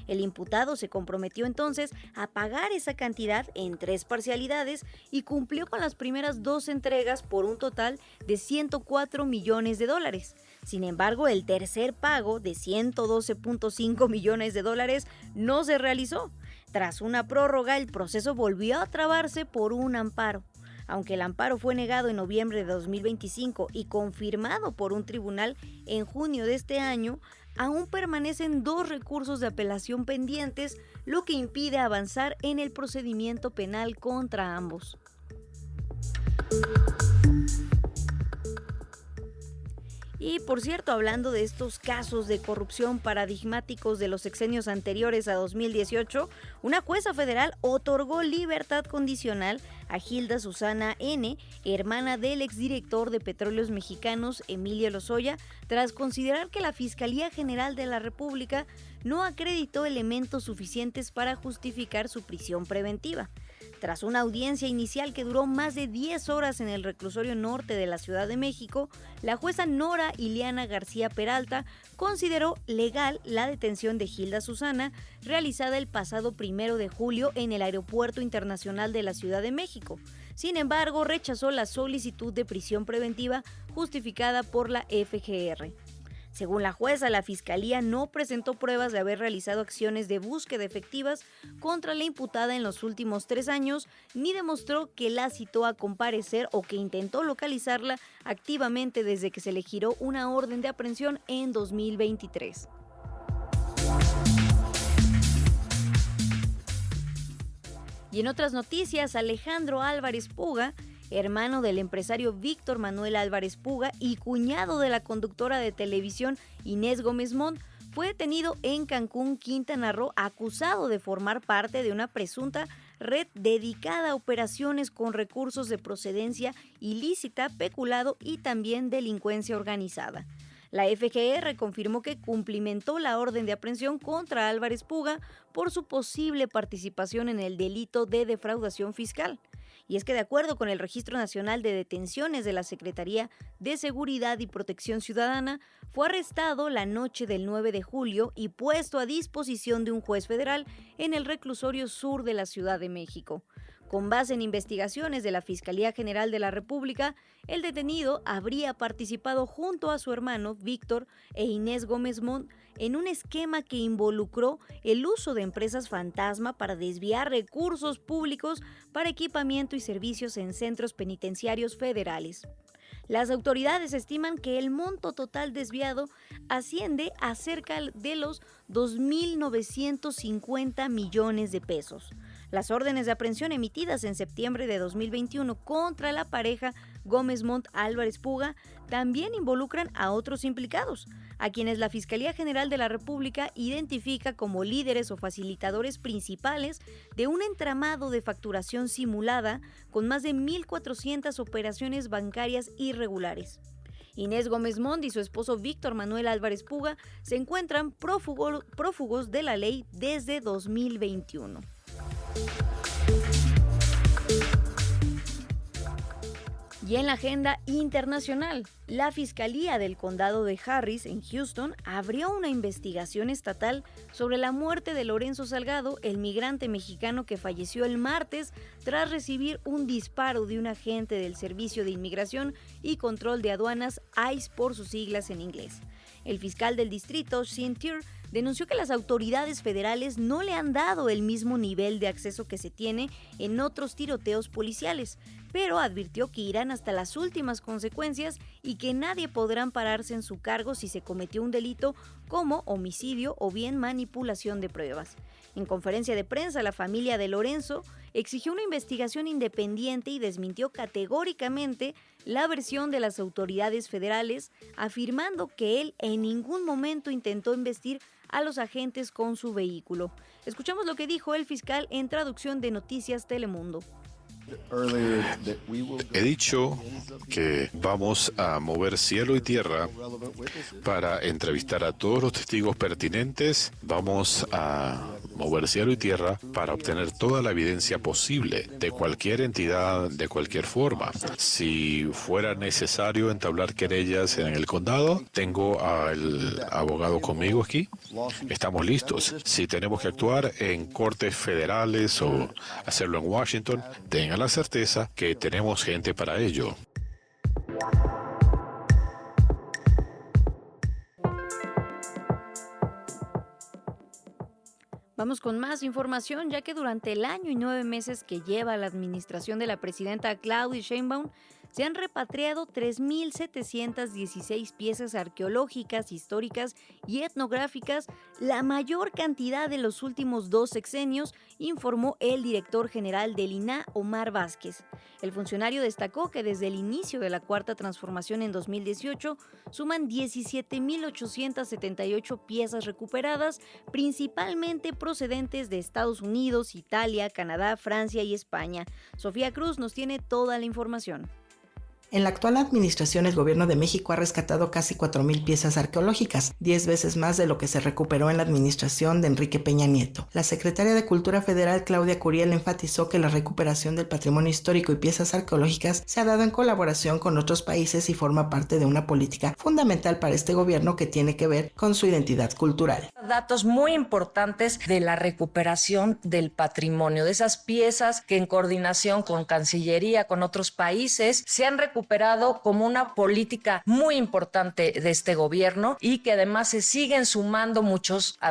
El imputado se comprometió entonces a pagar esa cantidad en 3 parcialidades y cumplió con las primeras 12 2 entregas por un total de $104 millones. Sin embargo, el tercer pago de $112.5 millones no se realizó. Tras una prórroga, el proceso volvió a trabarse por un amparo. Aunque el amparo fue negado en noviembre de 2025 y confirmado por un tribunal en junio de este año, aún permanecen 2 recursos de apelación pendientes, lo que impide avanzar en el procedimiento penal contra ambos. Y por cierto, hablando de estos casos de corrupción paradigmáticos de los sexenios anteriores a 2018, una jueza federal otorgó libertad condicional a Hilda Susana N., hermana del exdirector de Petróleos Mexicanos, Emilio Lozoya, tras considerar que la Fiscalía General de la República no acreditó elementos suficientes para justificar su prisión preventiva. Tras una audiencia inicial que duró más de 10 horas en el reclusorio norte de la Ciudad de México, la jueza Nora Ileana García Peralta consideró legal la detención de Hilda Susana realizada el pasado 1 de julio en el Aeropuerto Internacional de la Ciudad de México. Sin embargo, rechazó la solicitud de prisión preventiva justificada por la FGR. Según la jueza, la Fiscalía no presentó pruebas de haber realizado acciones de búsqueda efectivas contra la imputada en los últimos 3 años, ni demostró que la citó a comparecer o que intentó localizarla activamente desde que se le giró una orden de aprehensión en 2023. Y en otras noticias, Alejandro Álvarez Puga, hermano del empresario Víctor Manuel Álvarez Puga y cuñado de la conductora de televisión Inés Gómez Mont, fue detenido en Cancún, Quintana Roo, acusado de formar parte de una presunta red dedicada a operaciones con recursos de procedencia ilícita, peculado y también delincuencia organizada. La FGR confirmó que cumplimentó la orden de aprehensión contra Álvarez Puga por su posible participación en el delito de defraudación fiscal. Y es que de acuerdo con el Registro Nacional de Detenciones de la Secretaría de Seguridad y Protección Ciudadana, fue arrestado la noche del 9 de julio y puesto a disposición de un juez federal en el reclusorio sur de la Ciudad de México. Con base en investigaciones de la Fiscalía General de la República, el detenido habría participado junto a su hermano Víctor e Inés Gómez Mont en un esquema que involucró el uso de empresas fantasma para desviar recursos públicos para equipamiento y servicios en centros penitenciarios federales. Las autoridades estiman que el monto total desviado asciende a cerca de los 2.950 millones de pesos. Las órdenes de aprehensión emitidas en septiembre de 2021 contra la pareja Gómez Mont Álvarez Puga también involucran a otros implicados, a quienes la Fiscalía General de la República identifica como líderes o facilitadores principales de un entramado de facturación simulada con más de 1.400 operaciones bancarias irregulares. Inés Gómez Mont y su esposo Víctor Manuel Álvarez Puga se encuentran prófugos de la ley desde 2021. Y en la agenda internacional, la Fiscalía del Condado de Harris, en Houston, abrió una investigación estatal sobre la muerte de Lorenzo Salgado, el migrante mexicano que falleció el martes tras recibir un disparo de un agente del Servicio de Inmigración y Control de Aduanas, ICE por sus siglas en inglés. El fiscal del distrito, Sean Tier, denunció que las autoridades federales no le han dado el mismo nivel de acceso que se tiene en otros tiroteos policiales, pero advirtió que irán hasta las últimas consecuencias y que nadie podrá ampararse en su cargo si se cometió un delito como homicidio o bien manipulación de pruebas. En conferencia de prensa, la familia de Lorenzo exigió una investigación independiente y desmintió categóricamente la versión de las autoridades federales, afirmando que él en ningún momento intentó embestir a los agentes con su vehículo. Escuchamos lo que dijo el fiscal en traducción de Noticias Telemundo. He dicho que vamos a mover cielo y tierra para entrevistar a todos los testigos pertinentes. Vamos a mover cielo y tierra para obtener toda la evidencia posible de cualquier entidad, de cualquier forma. Si fuera necesario entablar querellas en el condado, tengo al abogado conmigo aquí. Estamos listos. Si tenemos que actuar en cortes federales o hacerlo en Washington, tengan la certeza que tenemos gente para ello. Vamos con más información, ya que durante el año y 9 meses que lleva la administración de la presidenta Claudia Sheinbaum, se han repatriado 3.716 piezas arqueológicas, históricas y etnográficas, la mayor cantidad de los últimos 2 sexenios, informó el director general del INAH, Omar Vázquez. El funcionario destacó que desde el inicio de la Cuarta Transformación en 2018 suman 17.878 piezas recuperadas, principalmente procedentes de Estados Unidos, Italia, Canadá, Francia y España. Sofía Cruz nos tiene toda la información. En la actual administración, el gobierno de México ha rescatado casi 4,000 piezas arqueológicas, 10 veces más de lo que se recuperó en la administración de Enrique Peña Nieto. La secretaria de Cultura Federal, Claudia Curiel, enfatizó que la recuperación del patrimonio histórico y piezas arqueológicas se ha dado en colaboración con otros países y forma parte de una política fundamental para este gobierno que tiene que ver con su identidad cultural. Datos muy importantes de la recuperación del patrimonio, de esas piezas que en coordinación con Cancillería, con otros países, se han recuperado como una política muy importante de este gobierno y que además se siguen sumando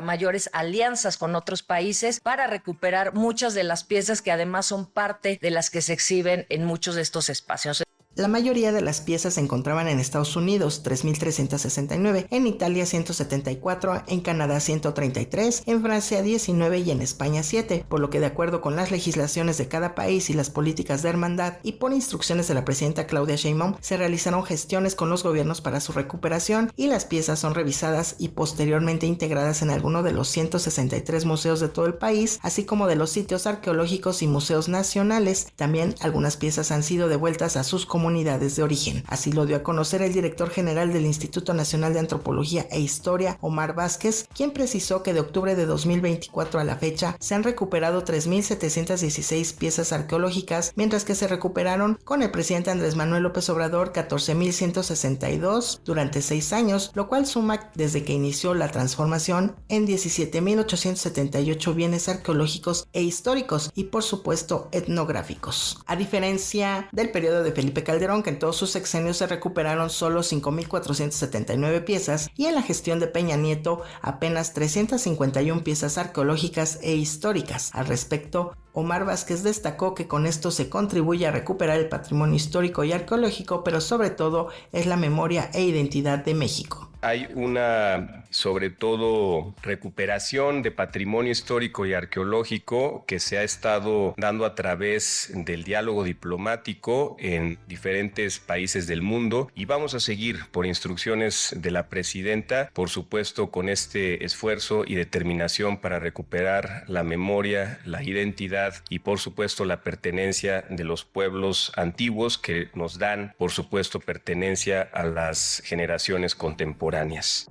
mayores alianzas con otros países para recuperar muchas de las piezas que además son parte de las que se exhiben en muchos de estos espacios. La mayoría de las piezas se encontraban en Estados Unidos, 3.369, en Italia 174, en Canadá 133, en Francia 19 y en España 7, por lo que de acuerdo con las legislaciones de cada país y las políticas de hermandad y por instrucciones de la presidenta Claudia Sheinbaum, se realizaron gestiones con los gobiernos para su recuperación y las piezas son revisadas y posteriormente integradas en alguno de los 163 museos de todo el país, así como de los sitios arqueológicos y museos nacionales. También algunas piezas han sido devueltas a sus comunidades de origen. Así lo dio a conocer el director general del Instituto Nacional de Antropología e Historia, Omar Vázquez, quien precisó que de octubre de 2024 a la fecha se han recuperado 3.716 piezas arqueológicas, mientras que se recuperaron con el presidente Andrés Manuel López Obrador 14.162 durante 6 años, lo cual suma desde que inició la transformación en 17.878 bienes arqueológicos e históricos y por supuesto etnográficos. A diferencia del periodo de Felipe Calderón, que en todos sus sexenios se recuperaron solo 5.479 piezas, y en la gestión de Peña Nieto apenas 351 piezas arqueológicas e históricas. Al respecto, Omar Vázquez destacó que con esto se contribuye a recuperar el patrimonio histórico y arqueológico, pero sobre todo es la memoria e identidad de México. Hay una, sobre todo, recuperación de patrimonio histórico y arqueológico que se ha estado dando a través del diálogo diplomático en diferentes países del mundo, y vamos a seguir por instrucciones de la presidenta, por supuesto, con este esfuerzo y determinación para recuperar la memoria, la identidad y, por supuesto, la pertenencia de los pueblos antiguos que nos dan, por supuesto, pertenencia a las generaciones contemporáneas.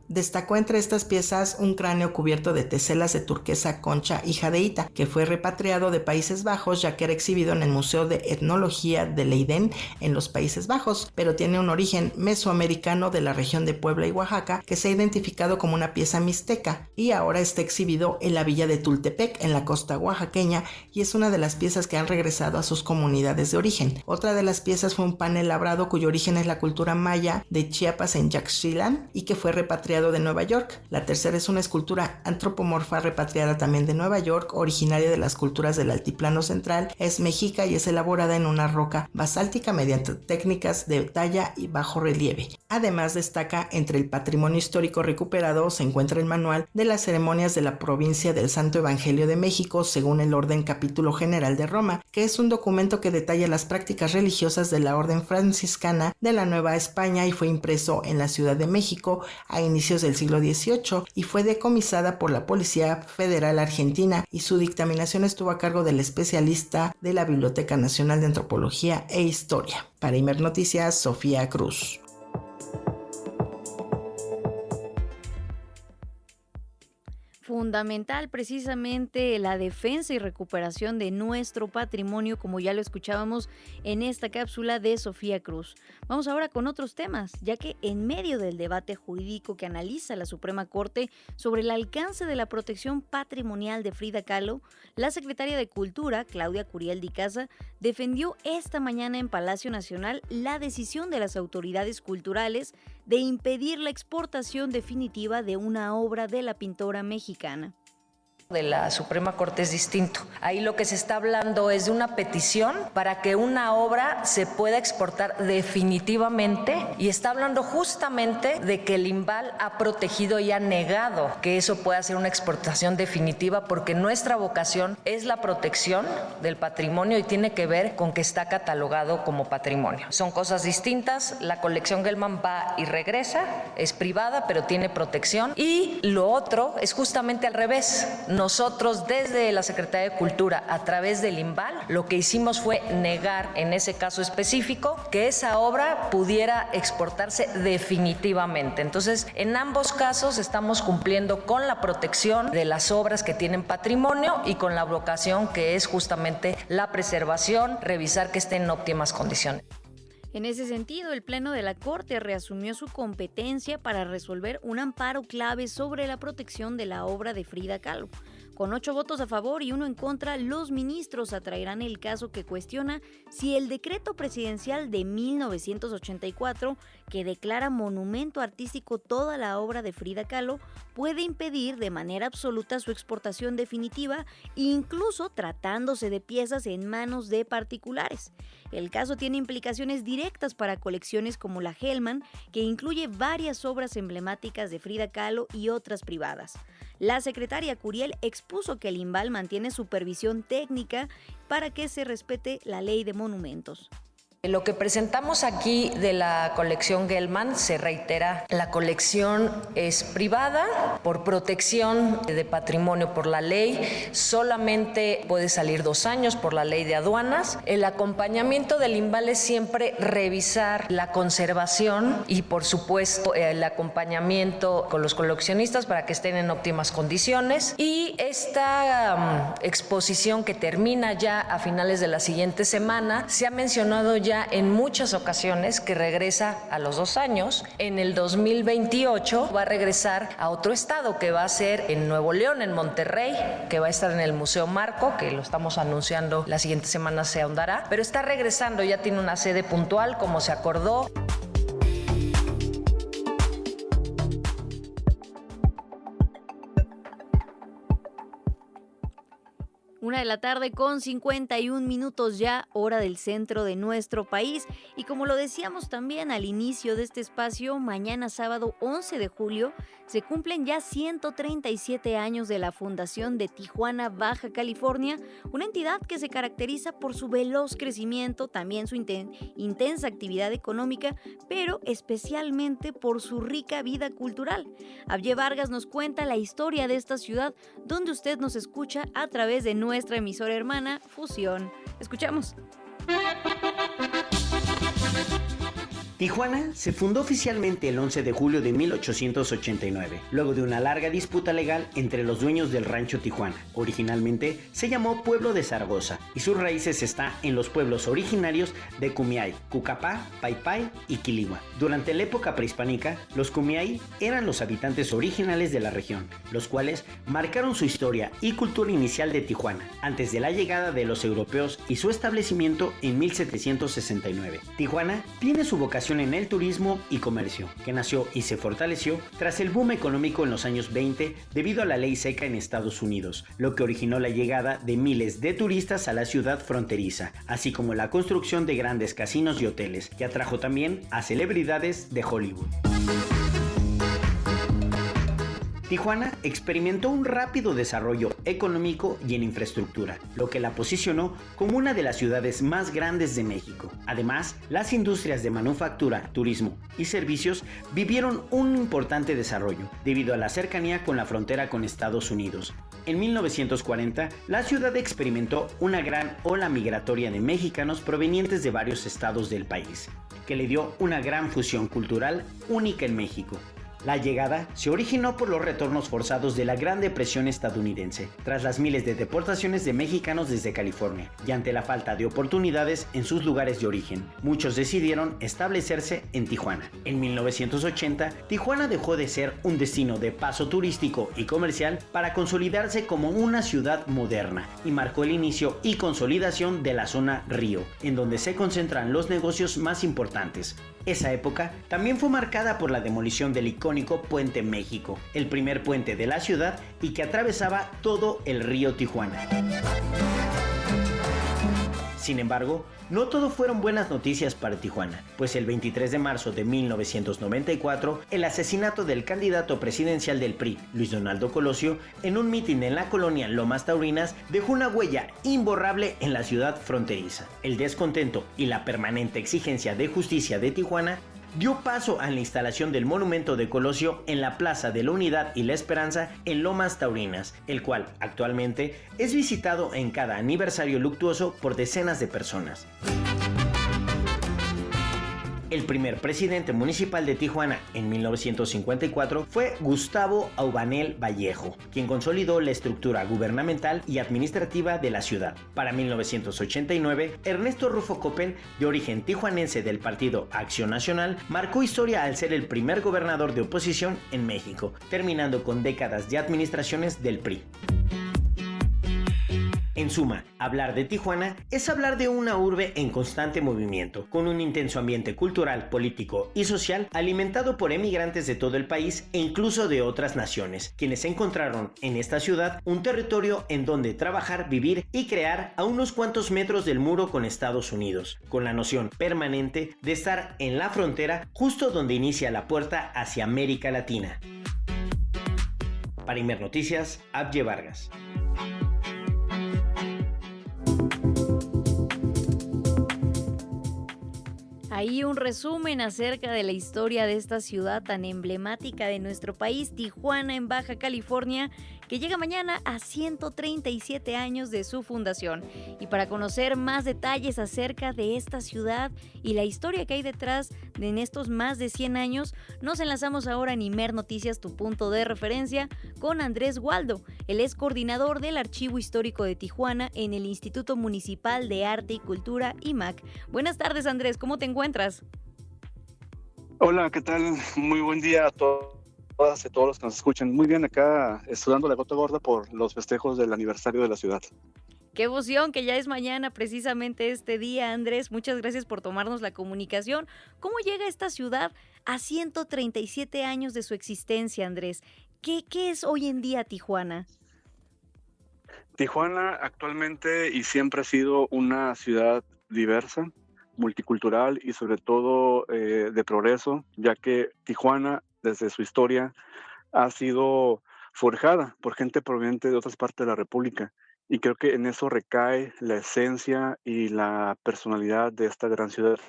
Destacó entre estas piezas un cráneo cubierto de teselas de turquesa, concha y jadeíta, que fue repatriado de Países Bajos, ya que era exhibido en el Museo de Etnología de Leiden en los Países Bajos, pero tiene un origen mesoamericano de la región de Puebla y Oaxaca, que se ha identificado como una pieza mixteca, y ahora está exhibido en la villa de Tultepec, en la costa oaxaqueña, y es una de las piezas que han regresado a sus comunidades de origen. Otra de las piezas fue un panel labrado cuyo origen es la cultura maya de Chiapas en Yaxchilán y que fue repatriado de Nueva York. La tercera es una escultura antropomorfa repatriada también de Nueva York, originaria de las culturas del Altiplano Central, es mexica y es elaborada en una roca basáltica mediante técnicas de talla y bajo relieve. Además, destaca entre el patrimonio histórico recuperado se encuentra el manual de las ceremonias de la provincia del Santo Evangelio de México según el Orden Capítulo General de Roma, que es un documento que detalla las prácticas religiosas de la Orden Franciscana de la Nueva España y fue impreso en la Ciudad de México a inicios del siglo XVIII y fue decomisada por la Policía Federal Argentina, y su dictaminación estuvo a cargo del especialista de la Biblioteca Nacional de Antropología e Historia. Para Imer Noticias, Sofía Cruz. Fundamental precisamente la defensa y recuperación de nuestro patrimonio, como ya lo escuchábamos en esta cápsula de Sofía Cruz. Vamos ahora con otros temas, ya que en medio del debate jurídico que analiza la Suprema Corte sobre el alcance de la protección patrimonial de Frida Kahlo, la secretaria de Cultura, Claudia Curiel de Icaza, defendió esta mañana en Palacio Nacional la decisión de las autoridades culturales de impedir la exportación definitiva de una obra de la pintora mexicana. De la Suprema Corte es distinto. Ahí lo que se está hablando es de una petición para que una obra se pueda exportar definitivamente y está hablando justamente de que el INVAL ha protegido y ha negado que eso pueda ser una exportación definitiva porque nuestra vocación es la protección del patrimonio y tiene que ver con que está catalogado como patrimonio. Son cosas distintas. La colección Gelman va y regresa, es privada pero tiene protección y lo otro es justamente al revés. Nosotros desde la Secretaría de Cultura a través del INVAL lo que hicimos fue negar en ese caso específico que esa obra pudiera exportarse definitivamente. Entonces en ambos casos estamos cumpliendo con la protección de las obras que tienen patrimonio y con la vocación que es justamente la preservación, revisar que estén en óptimas condiciones. En ese sentido, el Pleno de la Corte reasumió su competencia para resolver un amparo clave sobre la protección de la obra de Frida Kahlo. Con 8 votos a favor y 1 en contra, los ministros atraerán el caso que cuestiona si el decreto presidencial de 1984, que declara monumento artístico toda la obra de Frida Kahlo, puede impedir de manera absoluta su exportación definitiva, incluso tratándose de piezas en manos de particulares. El caso tiene implicaciones directas para colecciones como la Gelman, que incluye varias obras emblemáticas de Frida Kahlo y otras privadas. La secretaria Curiel expuso que el INVAL mantiene supervisión técnica para que se respete la ley de monumentos. Lo que presentamos aquí de la colección Gelman se reitera, la colección es privada por protección de patrimonio por la ley, solamente puede salir 2 años por la ley de aduanas. El acompañamiento del INVAL es siempre revisar la conservación y por supuesto el acompañamiento con los coleccionistas para que estén en óptimas condiciones y esta exposición que termina ya a finales de la siguiente semana se ha mencionado ya en muchas ocasiones que regresa a los 2 años. En el 2028 va a regresar a otro estado que va a ser en Nuevo León, en Monterrey, que va a estar en el Museo Marco, que lo estamos anunciando, la siguiente semana se ahondará, pero está regresando, ya tiene una sede puntual como se acordó. Una de la tarde con 51 minutos ya, hora del centro de nuestro país. Y como lo decíamos también al inicio de este espacio, mañana sábado 11 de julio se cumplen ya 137 años de la fundación de Tijuana, Baja California, una entidad que se caracteriza por su veloz crecimiento, también su intensa actividad económica, pero especialmente por su rica vida cultural. Abye Vargas nos cuenta la historia de esta ciudad, donde usted nos escucha a través de nuestra emisora hermana Fusión. Escuchamos. Tijuana se fundó oficialmente el 11 de julio de 1889, luego de una larga disputa legal entre los dueños del rancho Tijuana. Originalmente se llamó Pueblo de Zaragoza y sus raíces están en los pueblos originarios de Cumiay, Cucapá, Paypay y Quiligua. Durante la época prehispánica, los Cumiay eran los habitantes originales de la región, los cuales marcaron su historia y cultura inicial de Tijuana, antes de la llegada de los europeos y su establecimiento en 1769. Tijuana tiene su vocación en el turismo y comercio, que nació y se fortaleció tras el boom económico en los años 20 debido a la ley seca en Estados Unidos, lo que originó la llegada de miles de turistas a la ciudad fronteriza, así como la construcción de grandes casinos y hoteles, que atrajo también a celebridades de Hollywood. Tijuana experimentó un rápido desarrollo económico y en infraestructura, lo que la posicionó como una de las ciudades más grandes de México. Además, las industrias de manufactura, turismo y servicios vivieron un importante desarrollo debido a la cercanía con la frontera con Estados Unidos. En 1940, la ciudad experimentó una gran ola migratoria de mexicanos provenientes de varios estados del país, que le dio una gran fusión cultural única en México. La llegada se originó por los retornos forzados de la Gran Depresión estadounidense, tras las miles de deportaciones de mexicanos desde California, y ante la falta de oportunidades en sus lugares de origen. Muchos decidieron establecerse en Tijuana. En 1980, Tijuana dejó de ser un destino de paso turístico y comercial para consolidarse como una ciudad moderna, y marcó el inicio y consolidación de la zona Río, en donde se concentran los negocios más importantes. Esa época también fue marcada por la demolición del icónico Puente México, el primer puente de la ciudad y que atravesaba todo el río Tijuana. Sin embargo, no todo fueron buenas noticias para Tijuana, pues el 23 de marzo de 1994, el asesinato del candidato presidencial del PRI, Luis Donaldo Colosio, en un mitin en la colonia Lomas Taurinas, dejó una huella imborrable en la ciudad fronteriza. El descontento y la permanente exigencia de justicia de Tijuana dio paso a la instalación del monumento de Colosio en la Plaza de la Unidad y la Esperanza en Lomas Taurinas, el cual actualmente es visitado en cada aniversario luctuoso por decenas de personas. El primer presidente municipal de Tijuana en 1954 fue Gustavo Aubanel Vallejo, quien consolidó la estructura gubernamental y administrativa de la ciudad. Para 1989, Ernesto Rufo Coppel, de origen tijuanense del partido Acción Nacional, marcó historia al ser el primer gobernador de oposición en México, terminando con décadas de administraciones del PRI. En suma, hablar de Tijuana es hablar de una urbe en constante movimiento, con un intenso ambiente cultural, político y social alimentado por emigrantes de todo el país e incluso de otras naciones, quienes encontraron en esta ciudad un territorio en donde trabajar, vivir y crear a unos cuantos metros del muro con Estados Unidos, con la noción permanente de estar en la frontera justo donde inicia la puerta hacia América Latina. Para Imer Noticias, Abye Vargas. Ahí un resumen acerca de la historia de esta ciudad tan emblemática de nuestro país, Tijuana, en Baja California, que llega mañana a 137 años de su fundación. Y para conocer más detalles acerca de esta ciudad y la historia que hay detrás de en estos más de 100 años, nos enlazamos ahora en Imer Noticias, tu punto de referencia, con Andrés Waldo. Él es coordinador del Archivo Histórico de Tijuana en el Instituto Municipal de Arte y Cultura, IMAC. Buenas tardes, Andrés, ¿cómo te encuentras? Hola, ¿qué tal? Muy buen día a todas y todos los que nos escuchan. Muy bien, acá estudiando la gota gorda por los festejos del aniversario de la ciudad. Qué emoción que ya es mañana precisamente este día, Andrés. Muchas gracias por tomarnos la comunicación. ¿Cómo llega esta ciudad a 137 años de su existencia, Andrés? ¿Qué es hoy en día Tijuana? Tijuana actualmente y siempre ha sido una ciudad diversa, multicultural y sobre todo de progreso, ya que Tijuana, desde su historia, ha sido forjada por gente proveniente de otras partes de la República. Y creo que en eso recae la esencia y la personalidad de esta gran ciudad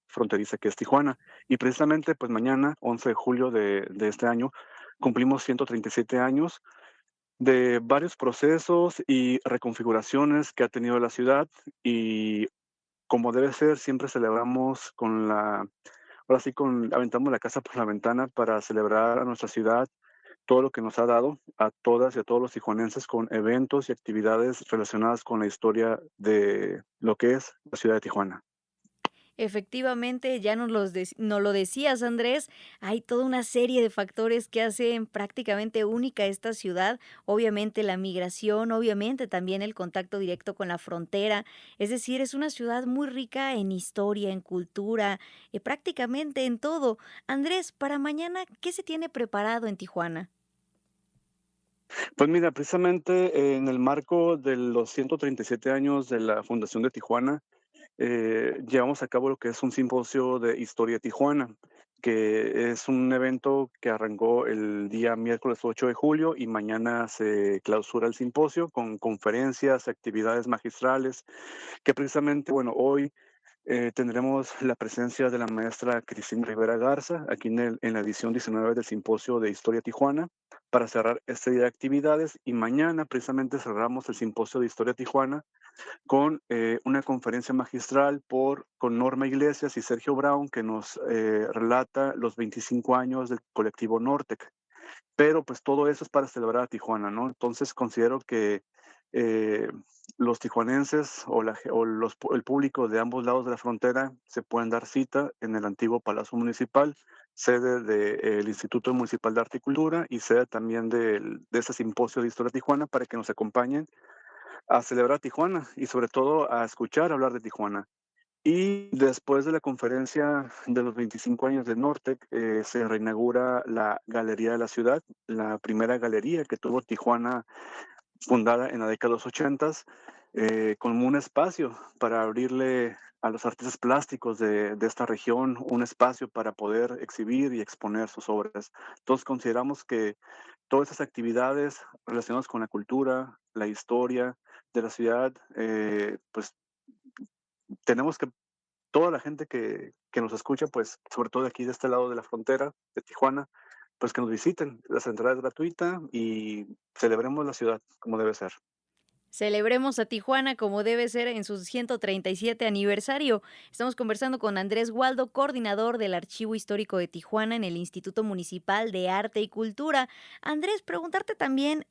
fronteriza que es Tijuana. Y precisamente, pues mañana, 11 de julio de este año, cumplimos 137 años de varios procesos y reconfiguraciones que ha tenido la ciudad, y como debe ser, siempre celebramos aventamos la casa por la ventana para celebrar a nuestra ciudad, todo lo que nos ha dado a todas y a todos los tijuanenses con eventos y actividades relacionadas con la historia de lo que es la ciudad de Tijuana. Efectivamente, ya nos lo decías, Andrés, hay toda una serie de factores que hacen prácticamente única esta ciudad. Obviamente la migración, obviamente también el contacto directo con la frontera. Es decir, es una ciudad muy rica en historia, en cultura, prácticamente en todo. Andrés, para mañana, ¿qué se tiene preparado en Tijuana? Pues mira, precisamente en el marco de los 137 años de la Fundación de Tijuana, llevamos a cabo lo que es un simposio de Historia Tijuana, que es un evento que arrancó el día miércoles 8 de julio y mañana se clausura el simposio con conferencias, actividades magistrales, que precisamente, bueno, hoy Tendremos la presencia de la maestra Cristina Rivera Garza, aquí en la edición 19 del Simposio de Historia Tijuana, para cerrar este día de actividades. Y mañana precisamente cerramos el Simposio de Historia Tijuana con una conferencia magistral con Norma Iglesias y Sergio Brown, que nos relata los 25 años del colectivo Nortec. Pero pues todo eso es para celebrar a Tijuana, ¿no? Entonces considero que los tijuanenses el público de ambos lados de la frontera se pueden dar cita en el antiguo Palacio Municipal, sede del Instituto Municipal de Arte y Cultura y sede también de ese simposio de Historia de Tijuana, para que nos acompañen a celebrar Tijuana y sobre todo a escuchar hablar de Tijuana. Y después de la conferencia de los 25 años de Nortec, se reinaugura la Galería de la Ciudad, la primera galería que tuvo Tijuana, fundada en la década de los 80, como un espacio para abrirle a los artistas plásticos de esta región un espacio para poder exhibir y exponer sus obras. Entonces consideramos que todas esas actividades relacionadas con la cultura, la historia de la ciudad, pues tenemos que toda la gente que nos escucha, pues sobre todo de aquí de este lado de la frontera de Tijuana, pues que nos visiten. La entrada es gratuita y celebremos la ciudad como debe ser. Celebremos a Tijuana como debe ser en su 137 aniversario. Estamos conversando con Andrés Waldo, coordinador del Archivo Histórico de Tijuana en el Instituto Municipal de Arte y Cultura. Andrés, preguntarte también,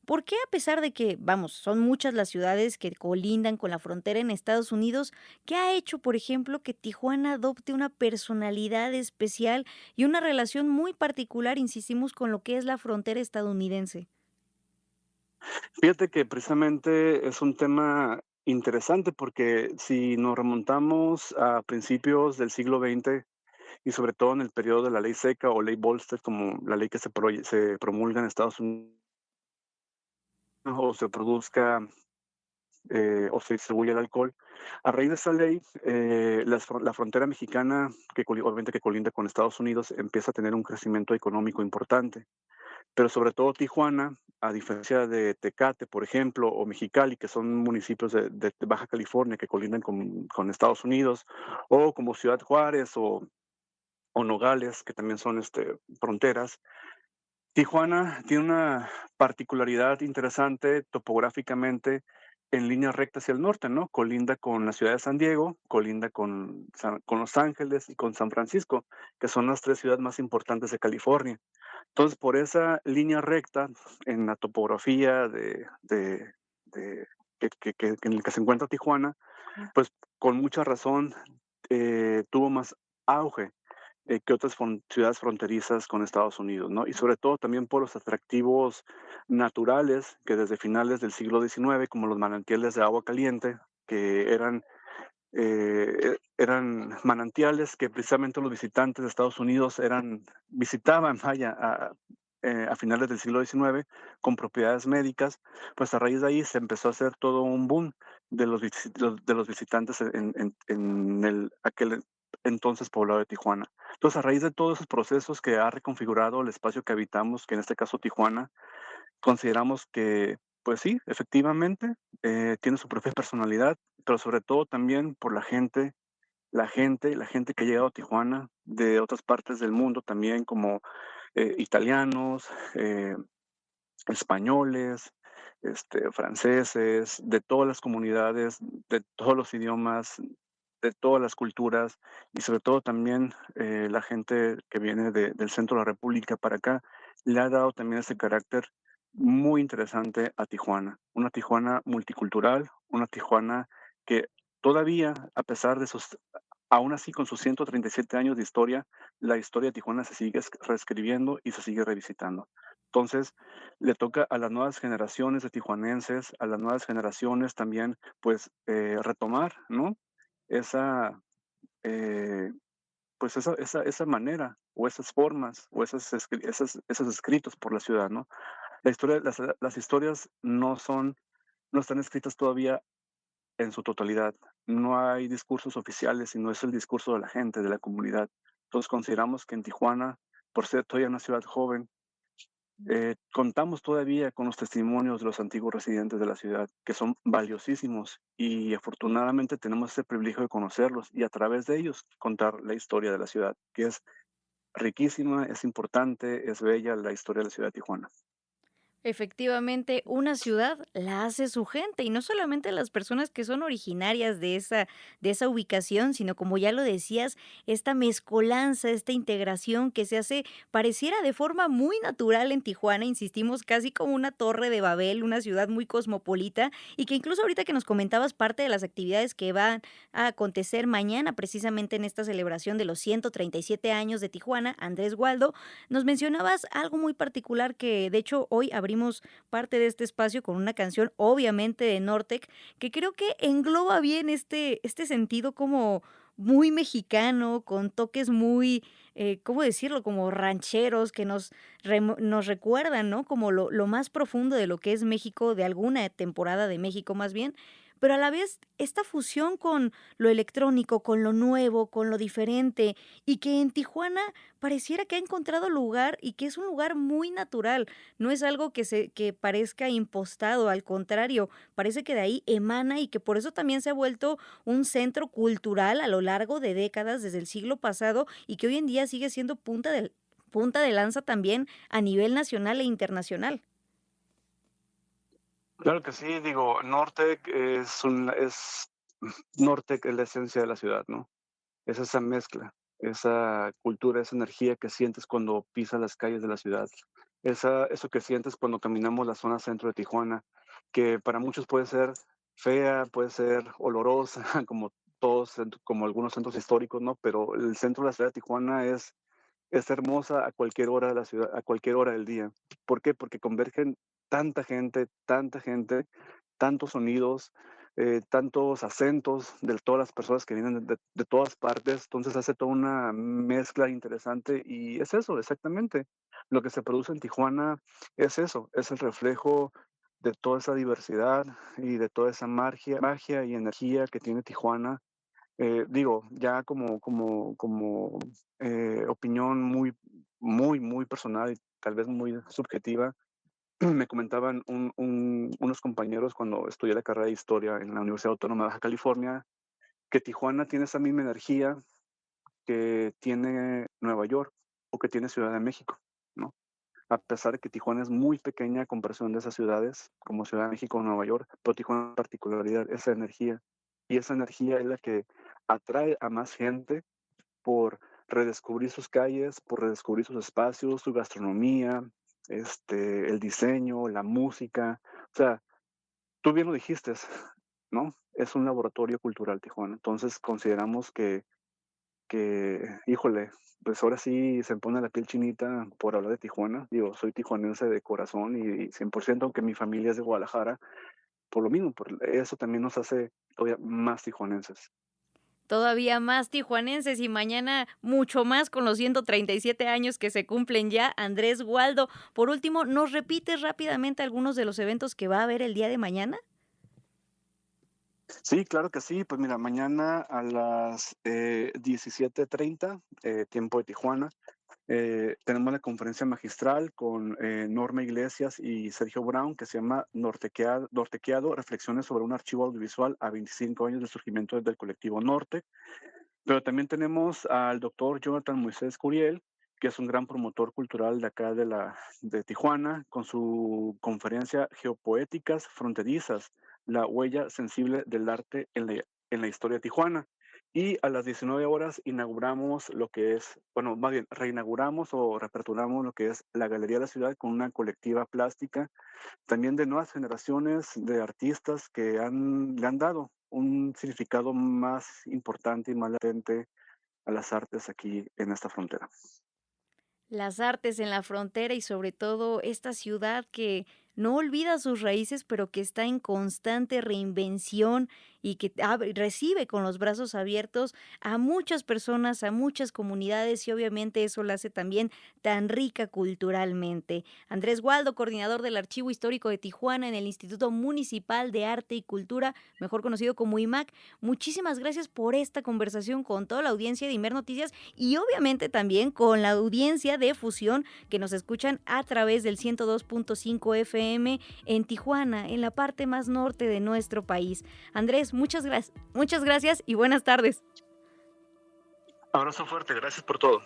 ¿por qué a pesar de que, vamos, son muchas las ciudades que colindan con la frontera en Estados Unidos, qué ha hecho, por ejemplo, que Tijuana adopte una personalidad especial y una relación muy particular, insistimos, con lo que es la frontera estadounidense? Fíjate que precisamente es un tema interesante porque si nos remontamos a principios del siglo XX y sobre todo en el periodo de la ley seca o ley Volstead, como la ley que se promulga en Estados Unidos o se produzca o se distribuye el alcohol, a raíz de esa ley, la frontera mexicana, obviamente que colinda con Estados Unidos, empieza a tener un crecimiento económico importante. Pero sobre todo Tijuana, a diferencia de Tecate, por ejemplo, o Mexicali, que son municipios de Baja California que colindan con Estados Unidos, o como Ciudad Juárez o Nogales, que también son fronteras. Tijuana tiene una particularidad interesante topográficamente en línea recta hacia el norte, ¿no? Colinda con la ciudad de San Diego, colinda con Los Ángeles y con San Francisco, que son las tres ciudades más importantes de California. Entonces, por esa línea recta, en la topografía en el que se encuentra Tijuana, pues con mucha razón tuvo más auge que otras ciudades fronterizas con Estados Unidos, ¿no? Y sobre todo también por los atractivos naturales que desde finales del siglo XIX, como los manantiales de agua caliente, que eran manantiales que precisamente los visitantes de Estados Unidos visitaban, vaya, a finales del siglo XIX con propiedades médicas, pues a raíz de ahí se empezó a hacer todo un boom de los visitantes en aquel entonces poblado de Tijuana. Entonces, a raíz de todos esos procesos que ha reconfigurado el espacio que habitamos, que en este caso Tijuana, consideramos que, pues sí, efectivamente, tiene su propia personalidad, pero sobre todo también por la gente que ha llegado a Tijuana de otras partes del mundo también, como italianos, españoles, franceses, de todas las comunidades, de todos los idiomas, de todas las culturas y sobre todo también la gente que viene del centro de la República para acá, le ha dado también ese carácter muy interesante a Tijuana. Una Tijuana multicultural, una Tijuana que todavía, a pesar de aún así con sus 137 años de historia, la historia de Tijuana se sigue reescribiendo y se sigue revisitando. Entonces, le toca a las nuevas generaciones de tijuanenses, a las nuevas generaciones también, pues, retomar, ¿no? Esa, eh, pues esa manera o esas formas o esos escritos por la ciudad, ¿no? Las historias no están escritas todavía en su totalidad. No hay discursos oficiales, sino es el discurso de la gente, de la comunidad. Entonces consideramos que en Tijuana, por ser todavía una ciudad joven, Contamos todavía con los testimonios de los antiguos residentes de la ciudad, que son valiosísimos y afortunadamente tenemos ese privilegio de conocerlos y a través de ellos contar la historia de la ciudad, que es riquísima, es importante, es bella la historia de la ciudad de Tijuana. Efectivamente, una ciudad la hace su gente y no solamente las personas que son originarias de esa ubicación, sino como ya lo decías, esta mezcolanza, esta integración que se hace pareciera de forma muy natural en Tijuana, insistimos, casi como una torre de Babel, una ciudad muy cosmopolita y que incluso ahorita que nos comentabas parte de las actividades que van a acontecer mañana precisamente en esta celebración de los 137 años de Tijuana, Andrés Waldo, nos mencionabas algo muy particular que de hecho hoy abrimos parte de este espacio con una canción obviamente de Nortec que creo que engloba bien este sentido como muy mexicano, con toques muy, ¿cómo decirlo? Como rancheros que nos recuerdan, ¿no? Como lo más profundo de lo que es México, de alguna temporada de México más bien, pero a la vez esta fusión con lo electrónico, con lo nuevo, con lo diferente, y que en Tijuana pareciera que ha encontrado lugar y que es un lugar muy natural. No es algo que parezca impostado, al contrario, parece que de ahí emana y que por eso también se ha vuelto un centro cultural a lo largo de décadas desde el siglo pasado y que hoy en día sigue siendo punta de lanza también a nivel nacional e internacional. Claro que sí, digo, Nortec Nortec es la esencia de la ciudad, ¿no? Es esa mezcla, esa cultura, esa energía que sientes cuando pisas las calles de la ciudad, eso que sientes cuando caminamos la zona centro de Tijuana, que para muchos puede ser fea, puede ser olorosa, como como algunos centros históricos, ¿no? Pero el centro de la ciudad de Tijuana es hermosa a cualquier hora de la ciudad, a cualquier hora del día. ¿Por qué? Porque convergen tanta gente, tantos sonidos, tantos acentos de todas las personas que vienen de todas partes, entonces hace toda una mezcla interesante y es eso, exactamente. Lo que se produce en Tijuana es eso, es el reflejo de toda esa diversidad y de toda esa magia y energía que tiene Tijuana. Digo, ya como opinión muy personal y tal vez muy subjetiva, me comentaban unos compañeros cuando estudié la carrera de historia en la Universidad Autónoma de Baja California, que Tijuana tiene esa misma energía que tiene Nueva York o que tiene Ciudad de México, ¿no? A pesar de que Tijuana es muy pequeña a comparación de esas ciudades como Ciudad de México o Nueva York, pero Tijuana en particularidad, esa energía. Y esa energía es la que atrae a más gente por redescubrir sus calles, por redescubrir sus espacios, su gastronomía, el diseño, la música. O sea, tú bien lo dijiste, ¿no? Es un laboratorio cultural Tijuana. Entonces consideramos híjole, pues ahora sí se me pone la piel chinita por hablar de Tijuana. Digo, soy tijuanense de corazón y 100%, aunque mi familia es de Guadalajara, por lo mismo, por eso también nos hace todavía más tijuanenses. Todavía más tijuanenses y mañana mucho más con los 137 años que se cumplen ya. Andrés Waldo, por último, ¿nos repites rápidamente algunos de los eventos que va a haber el día de mañana? Sí, claro que sí. Pues mira, mañana a las 17:30, tiempo de Tijuana, tenemos la conferencia magistral con Norma Iglesias y Sergio Brown, que se llama Nortequeado, Reflexiones sobre un archivo audiovisual a 25 años del surgimiento del colectivo Norte. Pero también tenemos al doctor Jonathan Moisés Curiel, que es un gran promotor cultural de acá de Tijuana, con su conferencia Geopoéticas Fronterizas, la huella sensible del arte en la historia de Tijuana. Y a las 19 horas inauguramos lo que es, bueno, más bien, reinauguramos o reaperturamos lo que es la Galería de la Ciudad con una colectiva plástica, también de nuevas generaciones de artistas que le han dado un significado más importante y más latente a las artes aquí en esta frontera. Las artes en la frontera y sobre todo esta ciudad que no olvida sus raíces, pero que está en constante reinvención, y que recibe con los brazos abiertos a muchas personas, a muchas comunidades y obviamente eso la hace también tan rica culturalmente. Andrés Waldo, coordinador del Archivo Histórico de Tijuana en el Instituto Municipal de Arte y Cultura, mejor conocido como IMAC, muchísimas gracias por esta conversación con toda la audiencia de Imer Noticias y obviamente también con la audiencia de Fusión que nos escuchan a través del 102.5 FM en Tijuana, en la parte más norte de nuestro país. Andrés, muchas gracias y buenas tardes. Abrazo fuerte, gracias por todo.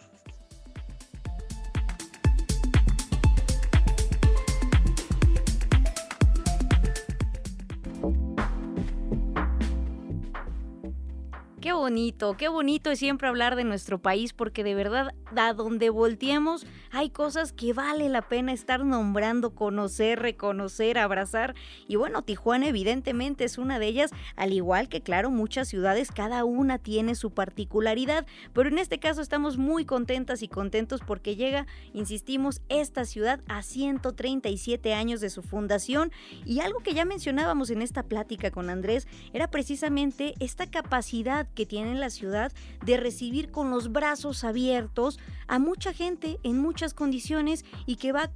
Qué bonito es siempre hablar de nuestro país porque de verdad a donde volteemos hay cosas que vale la pena estar nombrando, conocer, reconocer, abrazar y bueno, Tijuana evidentemente es una de ellas, al igual que claro muchas ciudades, cada una tiene su particularidad, pero en este caso estamos muy contentas y contentos porque llega, insistimos, esta ciudad a 137 años de su fundación y algo que ya mencionábamos en esta plática con Andrés era precisamente esta capacidad que tiene la ciudad de recibir con los brazos abiertos a mucha gente en muchas condiciones y que va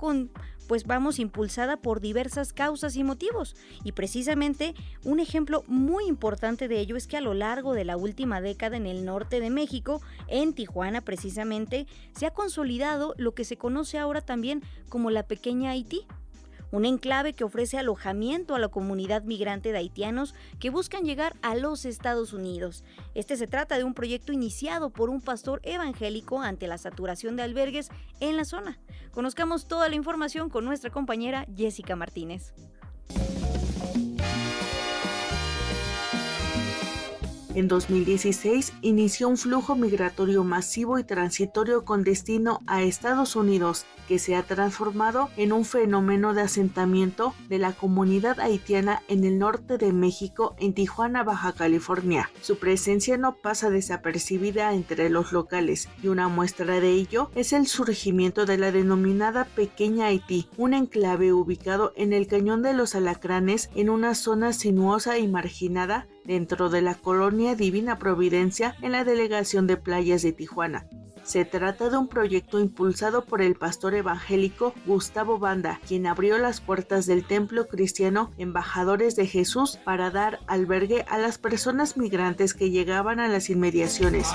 vamos impulsada por diversas causas y motivos. Y precisamente un ejemplo muy importante de ello es que a lo largo de la última década en el norte de México, en Tijuana precisamente, se ha consolidado lo que se conoce ahora también como la Pequeña Haití. Un enclave que ofrece alojamiento a la comunidad migrante de haitianos que buscan llegar a los Estados Unidos. Se trata de un proyecto iniciado por un pastor evangélico ante la saturación de albergues en la zona. Conozcamos toda la información con nuestra compañera Jessica Martínez. En 2016 inició un flujo migratorio masivo y transitorio con destino a Estados Unidos, que se ha transformado en un fenómeno de asentamiento de la comunidad haitiana en el norte de México, en Tijuana, Baja California. Su presencia no pasa desapercibida entre los locales, y una muestra de ello es el surgimiento de la denominada Pequeña Haití, un enclave ubicado en el Cañón de los Alacranes, en una zona sinuosa y marginada dentro de la colonia Divina Providencia en la delegación de Playas de Tijuana. Se trata de un proyecto impulsado por el pastor evangélico Gustavo Banda, quien abrió las puertas del templo cristiano Embajadores de Jesús para dar albergue a las personas migrantes que llegaban a las inmediaciones.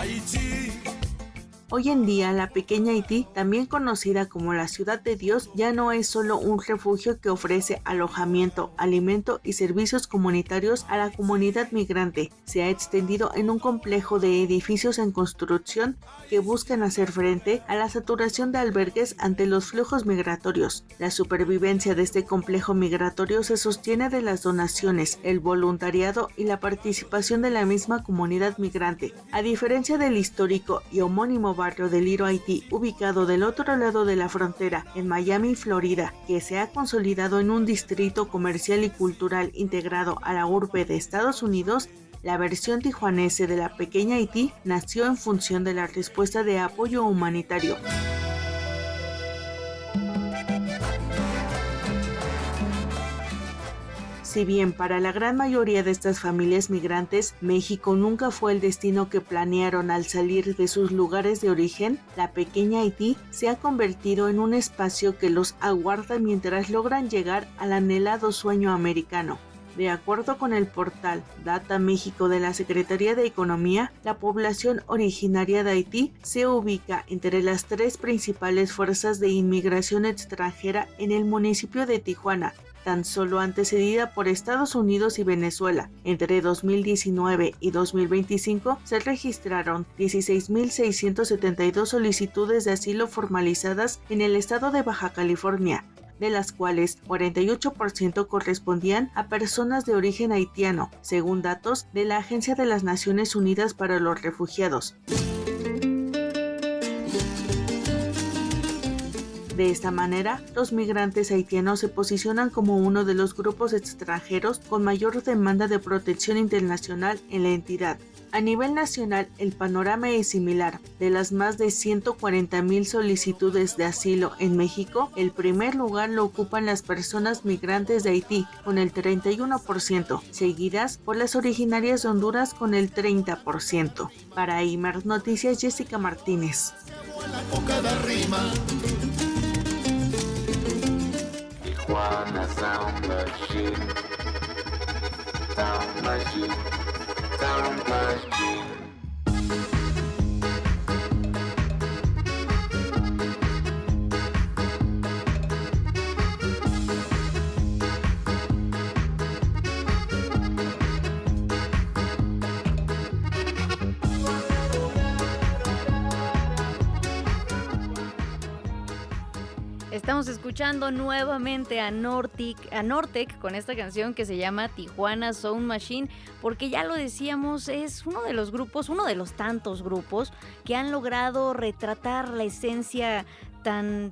Hoy en día, la Pequeña Haití, también conocida como la Ciudad de Dios, ya no es solo un refugio que ofrece alojamiento, alimento y servicios comunitarios a la comunidad migrante. Se ha extendido en un complejo de edificios en construcción que buscan hacer frente a la saturación de albergues ante los flujos migratorios. La supervivencia de este complejo migratorio se sostiene de las donaciones, el voluntariado y la participación de la misma comunidad migrante. A diferencia del histórico y homónimo barrio de Little Haití, ubicado del otro lado de la frontera, en Miami, Florida, que se ha consolidado en un distrito comercial y cultural integrado a la urbe de Estados Unidos, la versión tijuanense de la Pequeña Haití nació en función de la respuesta de apoyo humanitario. Si bien para la gran mayoría de estas familias migrantes, México nunca fue el destino que planearon al salir de sus lugares de origen, la Pequeña Haití se ha convertido en un espacio que los aguarda mientras logran llegar al anhelado sueño americano. De acuerdo con el portal Data México de la Secretaría de Economía, la población originaria de Haití se ubica entre las tres principales fuerzas de inmigración extranjera en el municipio de Tijuana, tan solo antecedida por Estados Unidos y Venezuela. Entre 2019 y 2025 se registraron 16.672 solicitudes de asilo formalizadas en el estado de Baja California, de las cuales 48% correspondían a personas de origen haitiano, según datos de la Agencia de las Naciones Unidas para los Refugiados. De esta manera, los migrantes haitianos se posicionan como uno de los grupos extranjeros con mayor demanda de protección internacional en la entidad. A nivel nacional, el panorama es similar. De las más de 140,000 solicitudes de asilo en México, el primer lugar lo ocupan las personas migrantes de Haití, con el 31%, seguidas por las originarias de Honduras con el 30%. Para Imer Noticias, Jessica Martínez. Tijuana Sound Machine, Sound Machine, Sound Machine. Estamos escuchando nuevamente a Nortec con esta canción que se llama Tijuana Sound Machine, porque ya lo decíamos, es uno de los grupos, uno de los tantos grupos que han logrado retratar la esencia tan,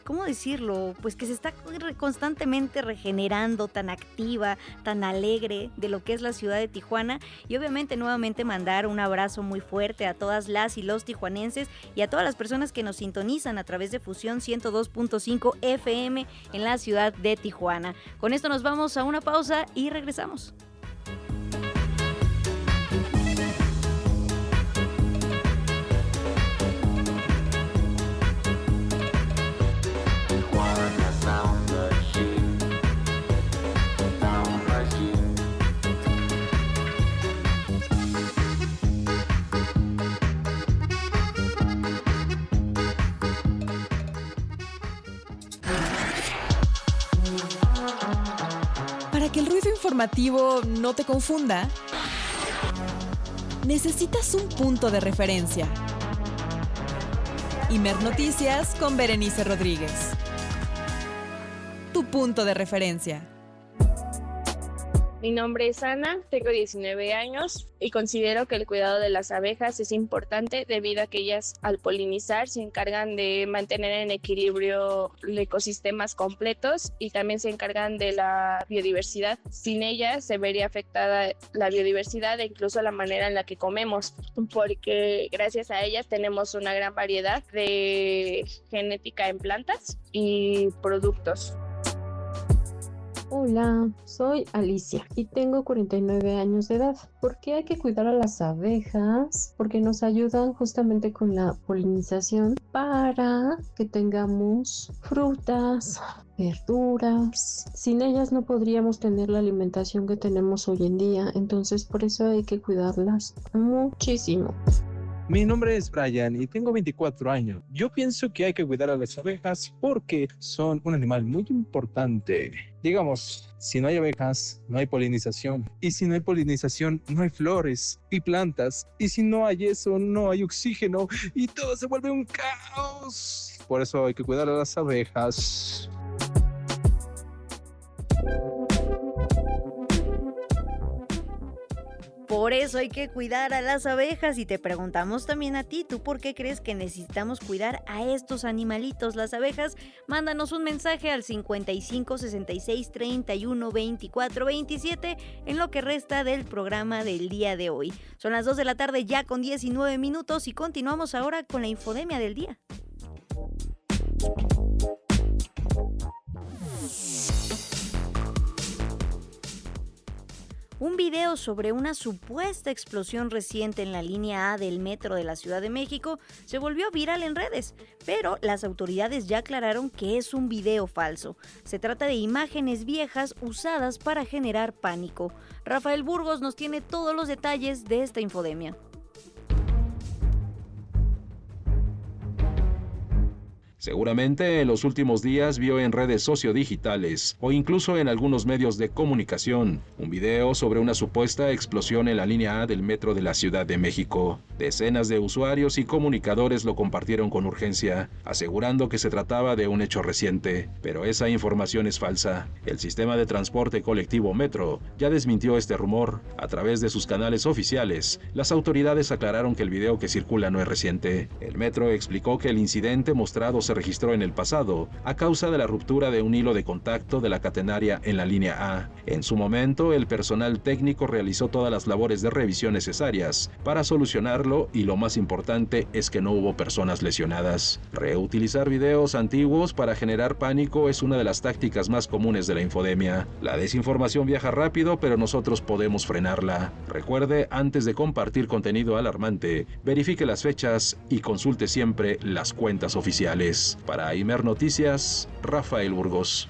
¿cómo decirlo? Pues que se está constantemente regenerando, tan activa, tan alegre de lo que es la ciudad de Tijuana. Y obviamente nuevamente mandar un abrazo muy fuerte a todas las y los tijuanenses y a todas las personas que nos sintonizan a través de Fusión 102.5 FM en la ciudad de Tijuana. Con esto nos vamos a una pausa y regresamos. Para que el ruido informativo no te confunda, necesitas un punto de referencia. Imer Noticias con Berenice Rodríguez. Tu punto de referencia. Mi nombre es Ana, tengo 19 años y considero que el cuidado de las abejas es importante debido a que ellas al polinizar se encargan de mantener en equilibrio ecosistemas completos y también se encargan de la biodiversidad. Sin ellas se vería afectada la biodiversidad e incluso la manera en la que comemos, porque gracias a ellas tenemos una gran variedad de genética en plantas y productos. Hola, soy Alicia y tengo 49 años de edad. ¿Por qué hay que cuidar a las abejas? Porque nos ayudan justamente con la polinización para que tengamos frutas, verduras. Sin ellas no podríamos tener la alimentación que tenemos hoy en día, entonces por eso hay que cuidarlas muchísimo. Mi nombre es Brian y tengo 24 años. Yo pienso que hay que cuidar a las abejas porque son un animal muy importante. Digamos, si no hay abejas, no hay polinización. Y si no hay polinización, no hay flores y plantas. Y si no hay eso, no hay oxígeno y todo se vuelve un caos. Por eso hay que cuidar a las abejas. Por eso hay que cuidar a las abejas y te preguntamos también a ti, ¿tú por qué crees que necesitamos cuidar a estos animalitos, las abejas? Mándanos un mensaje al 55 66 31 24 27 en lo que resta del programa del día de hoy. Son las 2 de la tarde ya con 19 minutos y continuamos ahora con la infodemia del día. Un video sobre una supuesta explosión reciente en la línea A del metro de la Ciudad de México se volvió viral en redes, pero las autoridades ya aclararon que es un video falso. Se trata de imágenes viejas usadas para generar pánico. Rafael Burgos nos tiene todos los detalles de esta infodemia. Seguramente en los últimos días vio en redes sociodigitales o incluso en algunos medios de comunicación un video sobre una supuesta explosión en la línea A del metro de la Ciudad de México. Decenas de usuarios y comunicadores lo compartieron con urgencia, asegurando que se trataba de un hecho reciente. Pero esa información es falsa. El sistema de transporte colectivo Metro ya desmintió este rumor. A través de sus canales oficiales, las autoridades aclararon que el video que circula no es reciente. El Metro explicó que el incidente mostrado se registró en el pasado a causa de la ruptura de un hilo de contacto de la catenaria en la línea A. En su momento, el personal técnico realizó todas las labores de revisión necesarias para solucionarlo y lo más importante es que no hubo personas lesionadas. Reutilizar videos antiguos para generar pánico es una de las tácticas más comunes de la infodemia. La desinformación viaja rápido, pero nosotros podemos frenarla. Recuerde, antes de compartir contenido alarmante, verifique las fechas y consulte siempre las cuentas oficiales. Para Imer Noticias, Rafael Burgos.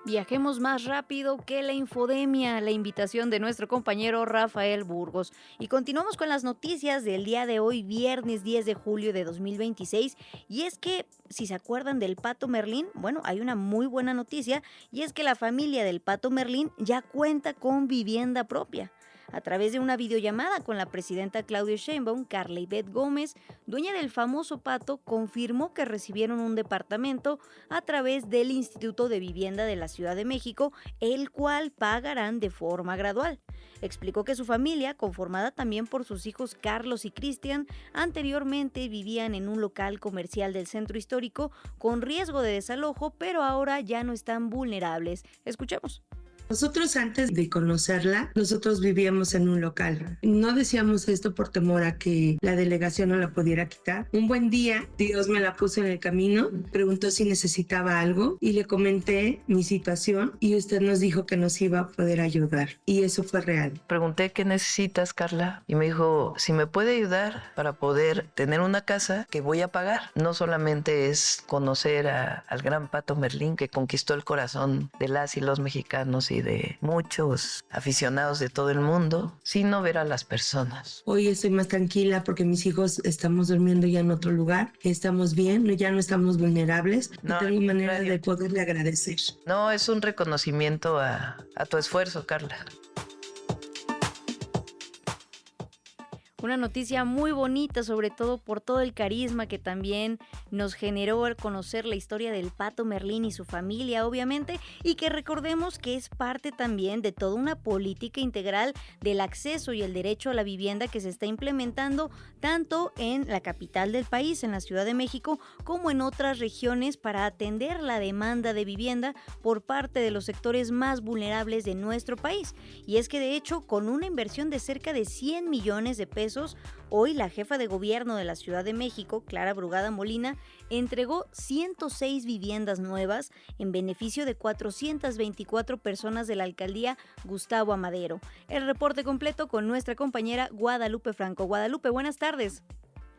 Viajemos más rápido que la infodemia, la invitación de nuestro compañero Rafael Burgos. Y continuamos con las noticias del día de hoy, viernes 10 de julio de 2026. Y es que, si se acuerdan del Pato Merlín, bueno, hay una muy buena noticia, y es que la familia del Pato Merlín ya cuenta con vivienda propia. A través de una videollamada con la presidenta Claudia Sheinbaum, Carla Ivette Gómez, dueña del famoso pato, confirmó que recibieron un departamento a través del Instituto de Vivienda de la Ciudad de México, el cual pagarán de forma gradual. Explicó que su familia, conformada también por sus hijos Carlos y Cristian, anteriormente vivían en un local comercial del centro histórico con riesgo de desalojo, pero ahora ya no están vulnerables. Escuchemos. Nosotros antes de conocerla, nosotros vivíamos en un local. No decíamos esto por temor a que la delegación no la pudiera quitar. Un buen día, Dios me la puso en el camino, preguntó si necesitaba algo y le comenté mi situación y usted nos dijo que nos iba a poder ayudar y eso fue real. Pregunté qué necesitas, Carla, y me dijo si me puede ayudar para poder tener una casa que voy a pagar. No solamente es conocer al gran Pato Merlín que conquistó el corazón de las y los mexicanos y de muchos aficionados de todo el mundo, sino ver a las personas. Hoy estoy más tranquila porque mis hijos estamos durmiendo ya en otro lugar, estamos bien, ya no estamos vulnerables y tengo manera de poderle agradecer. No, es un reconocimiento a tu esfuerzo, Carla. Una noticia muy bonita, sobre todo por todo el carisma que también nos generó al conocer la historia del Pato Merlín y su familia, obviamente, y que recordemos que es parte también de toda una política integral del acceso y el derecho a la vivienda que se está implementando tanto en la capital del país, en la Ciudad de México, como en otras regiones para atender la demanda de vivienda por parte de los sectores más vulnerables de nuestro país. Y es que de hecho, con una inversión de cerca de 100 millones de pesos, hoy la jefa de gobierno de la Ciudad de México, Clara Brugada Molina, entregó 106 viviendas nuevas en beneficio de 424 personas de la alcaldía Gustavo Amadero. El reporte completo con nuestra compañera Guadalupe Franco. Guadalupe, buenas tardes.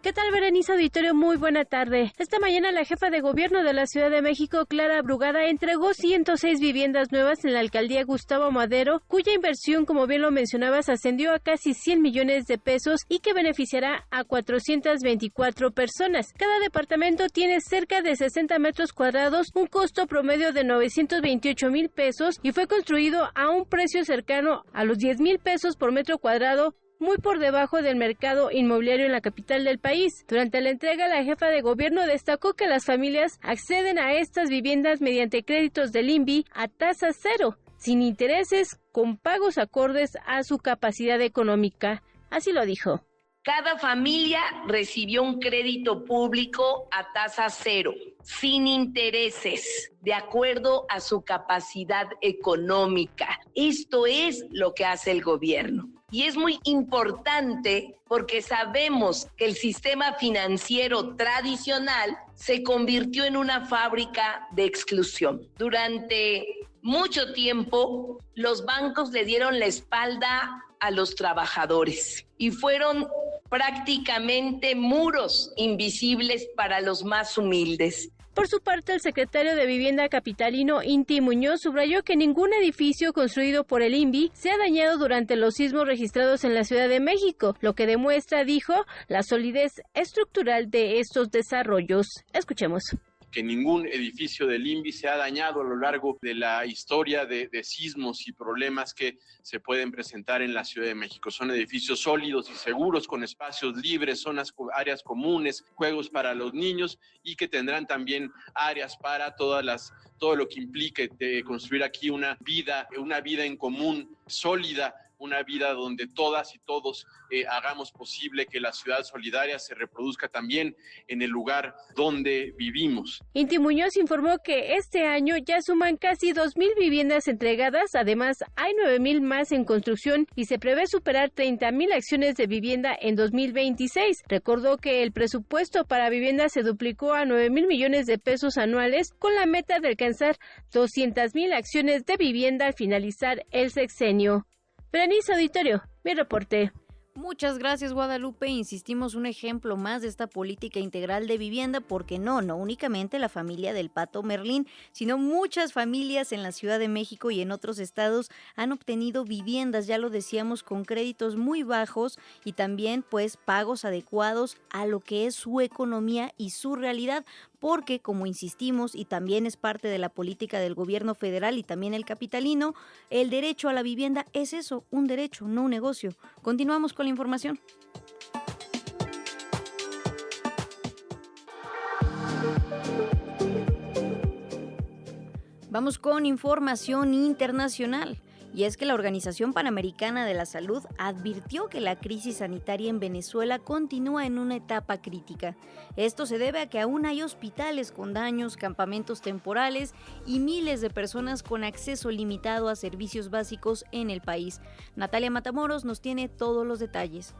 ¿Qué tal, Berenice Auditorio? Muy buena tarde. Esta mañana la jefa de gobierno de la Ciudad de México, Clara Brugada, entregó 106 viviendas nuevas en la alcaldía Gustavo Amadero, cuya inversión, como bien lo mencionabas, ascendió a casi 100 millones de pesos y que beneficiará a 424 personas. Cada departamento tiene cerca de 60 metros cuadrados, un costo promedio de 928 mil pesos y fue construido a un precio cercano a los 10 mil pesos por metro cuadrado, muy por debajo del mercado inmobiliario en la capital del país. Durante la entrega, la jefa de gobierno destacó que las familias acceden a estas viviendas mediante créditos del INVI a tasa cero, sin intereses, con pagos acordes a su capacidad económica. Así lo dijo. Cada familia recibió un crédito público a tasa cero, sin intereses, de acuerdo a su capacidad económica. Esto es lo que hace el gobierno. Y es muy importante porque sabemos que el sistema financiero tradicional se convirtió en una fábrica de exclusión. Durante mucho tiempo, los bancos le dieron la espalda a los trabajadores y fueron prácticamente muros invisibles para los más humildes. Por su parte, el secretario de Vivienda capitalino, Inti Muñoz, subrayó que ningún edificio construido por el INVI se ha dañado durante los sismos registrados en la Ciudad de México, lo que demuestra, dijo, la solidez estructural de estos desarrollos. Escuchemos. Que ningún edificio del INVI se ha dañado a lo largo de la historia de sismos y problemas que se pueden presentar en la Ciudad de México. Son edificios sólidos y seguros, con espacios libres, áreas comunes, juegos para los niños y que tendrán también áreas para todo lo que implique construir aquí una vida en común sólida una vida donde todas y todos hagamos posible que la ciudad solidaria se reproduzca también en el lugar donde vivimos. Inti Muñoz informó que este año ya suman casi 2,000 viviendas entregadas, además hay 9,000 más en construcción y se prevé superar 30,000 acciones de vivienda en 2026. Recordó que el presupuesto para vivienda se duplicó a 9,000 millones de pesos anuales con la meta de alcanzar 200,000 acciones de vivienda al finalizar el sexenio. Berenice Auditorio, mi reporte. Muchas gracias, Guadalupe. Insistimos, un ejemplo más de esta política integral de vivienda, porque no únicamente la familia del Pato Merlín, sino muchas familias en la Ciudad de México y en otros estados han obtenido viviendas, ya lo decíamos, con créditos muy bajos y también pues pagos adecuados a lo que es su economía y su realidad, porque como insistimos y también es parte de la política del gobierno federal y también el capitalino, el derecho a la vivienda es eso, un derecho, no un negocio. Continuamos con la información. Vamos con información internacional. Y es que la Organización Panamericana de la Salud advirtió que la crisis sanitaria en Venezuela continúa en una etapa crítica. Esto se debe a que aún hay hospitales con daños, campamentos temporales y miles de personas con acceso limitado a servicios básicos en el país. Natalia Matamoros nos tiene todos los detalles.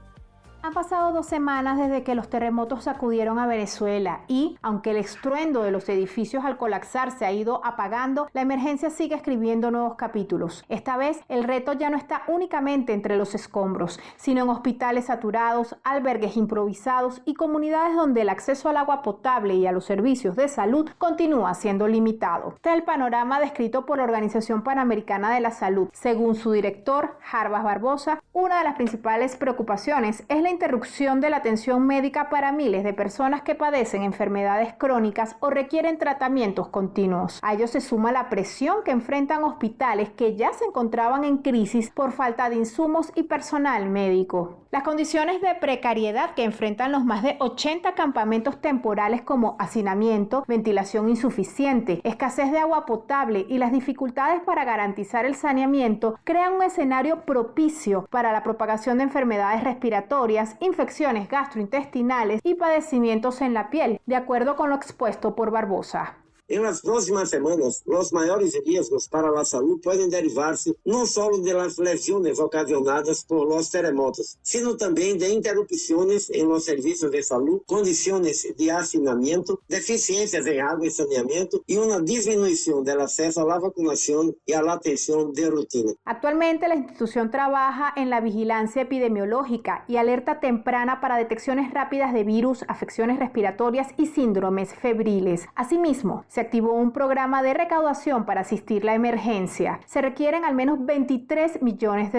Han pasado 2 semanas desde que los terremotos sacudieron a Venezuela y, aunque el estruendo de los edificios al colapsar se ha ido apagando, la emergencia sigue escribiendo nuevos capítulos. Esta vez, el reto ya no está únicamente entre los escombros, sino en hospitales saturados, albergues improvisados y comunidades donde el acceso al agua potable y a los servicios de salud continúa siendo limitado. Este es el panorama descrito por la Organización Panamericana de la Salud. Según su director, Jarbas Barbosa, una de las principales preocupaciones es la interrupción de la atención médica para miles de personas que padecen enfermedades crónicas o requieren tratamientos continuos. A ello se suma la presión que enfrentan hospitales que ya se encontraban en crisis por falta de insumos y personal médico. Las condiciones de precariedad que enfrentan los más de 80 campamentos temporales, como hacinamiento, ventilación insuficiente, escasez de agua potable y las dificultades para garantizar el saneamiento, crean un escenario propicio para la propagación de enfermedades respiratorias, infecciones gastrointestinales y padecimientos en la piel, de acuerdo con lo expuesto por Barbosa. En las próximas semanas, los mayores riesgos para la salud pueden derivarse no solo de las lesiones ocasionadas por los terremotos, sino también de interrupciones en los servicios de salud, condiciones de hacinamiento, deficiencias en agua y saneamiento y una disminución del acceso a la vacunación y a la atención de rutina. Actualmente, la institución trabaja en la vigilancia epidemiológica y alerta temprana para detecciones rápidas de virus, afecciones respiratorias y síndromes febriles. Asimismo, se activó un programa de recaudación para asistir la emergencia. Se requieren al menos $23 millones.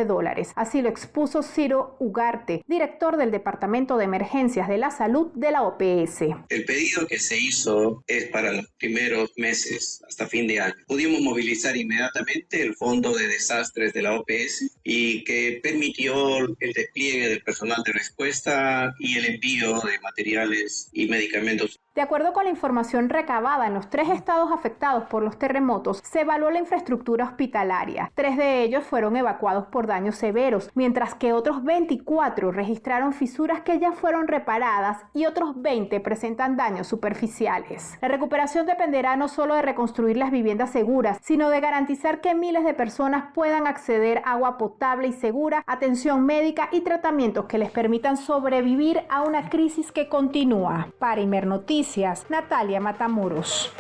Así lo expuso Ciro Ugarte, director del Departamento de Emergencias de la Salud de la OPS. El pedido que se hizo es para los primeros meses, hasta fin de año. Pudimos movilizar inmediatamente el Fondo de Desastres de la OPS y que permitió el despliegue del personal de respuesta y el envío de materiales y medicamentos. De acuerdo con la información recabada en los 3 estados afectados por los terremotos, se evaluó la infraestructura hospitalaria. 3 de ellos fueron evacuados por daños severos, mientras que otros 24 registraron fisuras que ya fueron reparadas y otros 20 presentan daños superficiales. La recuperación dependerá no solo de reconstruir las viviendas seguras, sino de garantizar que miles de personas puedan acceder a agua potable y segura, atención médica y tratamientos que les permitan sobrevivir a una crisis que continúa. Para Imer Noticias, Natalia Matamoros.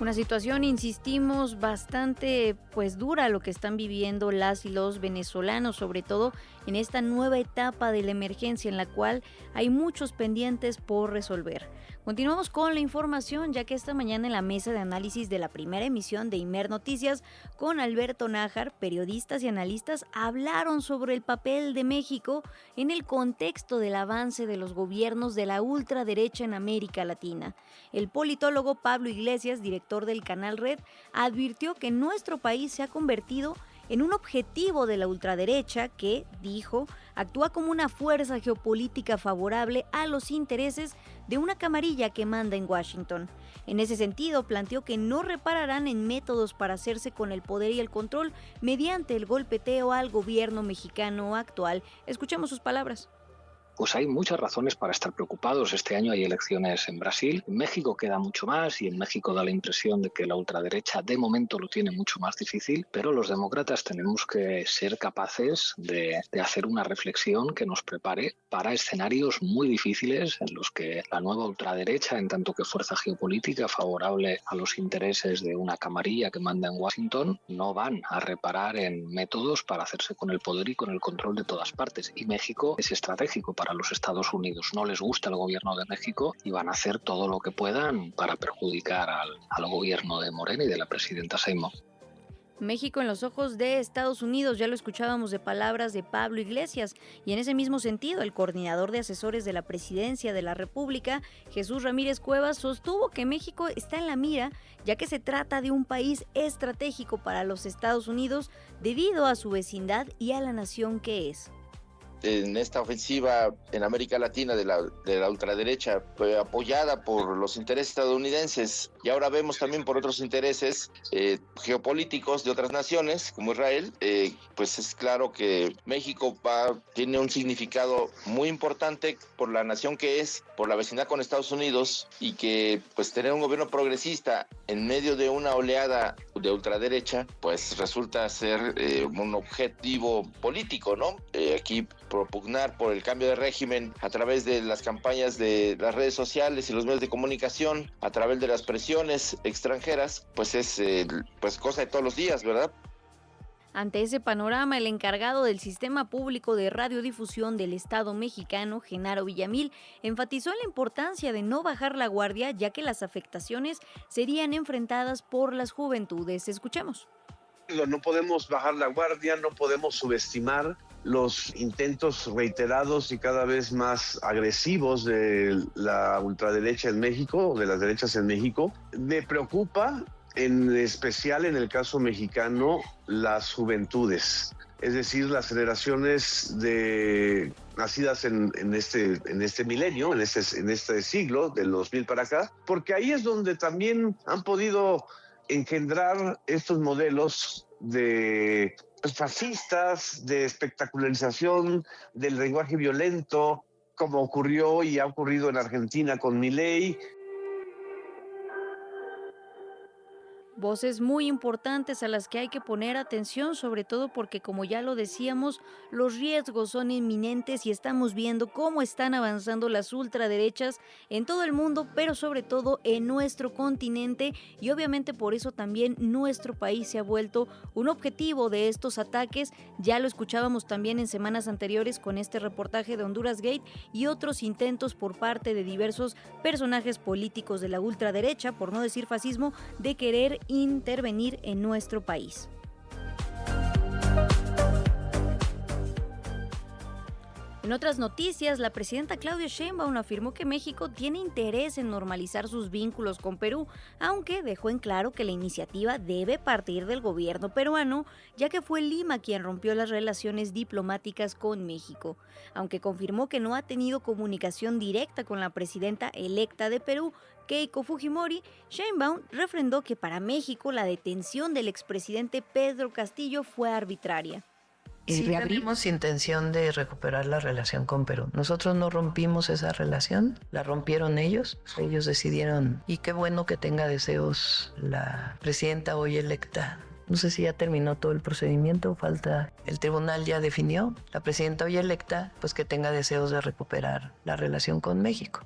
Una situación, insistimos, bastante dura lo que están viviendo las y los venezolanos, sobre todo en esta nueva etapa de la emergencia en la cual hay muchos pendientes por resolver. Continuamos con la información, ya que esta mañana en la mesa de análisis de la primera emisión de Imer Noticias con Alberto Nájar, periodistas y analistas hablaron sobre el papel de México en el contexto del avance de los gobiernos de la ultraderecha en América Latina. El politólogo Pablo Iglesias, director del canal Red, advirtió que nuestro país se ha convertido en un objetivo de la ultraderecha que, dijo, actúa como una fuerza geopolítica favorable a los intereses de una camarilla que manda en Washington. En ese sentido, planteó que no repararán en métodos para hacerse con el poder y el control mediante el golpeteo al gobierno mexicano actual. Escuchemos sus palabras. Pues hay muchas razones para estar preocupados. Este año hay elecciones en Brasil, en México queda mucho más y en México da la impresión de que la ultraderecha de momento lo tiene mucho más difícil, pero los demócratas tenemos que ser capaces de hacer una reflexión que nos prepare para escenarios muy difíciles en los que la nueva ultraderecha, en tanto que fuerza geopolítica favorable a los intereses de una camarilla que manda en Washington, no van a reparar en métodos para hacerse con el poder y con el control de todas partes. Y México es estratégico para los Estados Unidos. No les gusta el gobierno de México y van a hacer todo lo que puedan para perjudicar al gobierno de Morena y de la presidenta Sheinbaum. México en los ojos de Estados Unidos, ya lo escuchábamos de palabras de Pablo Iglesias, y en ese mismo sentido, el coordinador de asesores de la Presidencia de la República, Jesús Ramírez Cuevas, sostuvo que México está en la mira, ya que se trata de un país estratégico para los Estados Unidos debido a su vecindad y a la nación que es. En esta ofensiva en América Latina de la ultraderecha, apoyada por los intereses estadounidenses, y ahora vemos también por otros intereses geopolíticos de otras naciones, como Israel, pues es claro que México tiene un significado muy importante por la nación que es, por la vecindad con Estados Unidos, y que pues tener un gobierno progresista en medio de una oleada de ultraderecha, pues resulta ser un objetivo político, ¿no? Aquí propugnar por el cambio de régimen a través de las campañas de las redes sociales y los medios de comunicación, a través de las presiones extranjeras, pues es pues cosa de todos los días, ¿verdad? Ante ese panorama, el encargado del Sistema Público de Radiodifusión del Estado mexicano, Genaro Villamil, enfatizó la importancia de no bajar la guardia, ya que las afectaciones serían enfrentadas por las juventudes. Escuchemos. No podemos bajar la guardia, no podemos subestimar los intentos reiterados y cada vez más agresivos de la ultraderecha en México, de las derechas en México. Me preocupa, en especial en el caso mexicano, las juventudes, es decir, las generaciones nacidas en este milenio, en este siglo, del 2000 para acá, porque ahí es donde también han podido engendrar estos modelos de fascistas, de espectacularización del lenguaje violento, como ocurrió y ha ocurrido en Argentina con Milei. Voces muy importantes a las que hay que poner atención, sobre todo porque, como ya lo decíamos, los riesgos son inminentes y estamos viendo cómo están avanzando las ultraderechas en todo el mundo, pero sobre todo en nuestro continente, y obviamente por eso también nuestro país se ha vuelto un objetivo de estos ataques. Ya lo escuchábamos también en semanas anteriores con este reportaje de Honduras Gate y otros intentos por parte de diversos personajes políticos de la ultraderecha, por no decir fascismo, de querer intervenir en nuestro país. En otras noticias, la presidenta Claudia Sheinbaum afirmó que México tiene interés en normalizar sus vínculos con Perú, aunque dejó en claro que la iniciativa debe partir del gobierno peruano, ya que fue Lima quien rompió las relaciones diplomáticas con México. Aunque confirmó que no ha tenido comunicación directa con la presidenta electa de Perú, Keiko Fujimori, Sheinbaum refrendó que para México la detención del expresidente Pedro Castillo fue arbitraria. Sí, tenemos intención de recuperar la relación con Perú. Nosotros no rompimos esa relación, la rompieron ellos. Ellos decidieron, y qué bueno que tenga deseos la presidenta hoy electa. No sé si ya terminó todo el procedimiento, falta, el tribunal ya definió, la presidenta hoy electa, pues que tenga deseos de recuperar la relación con México.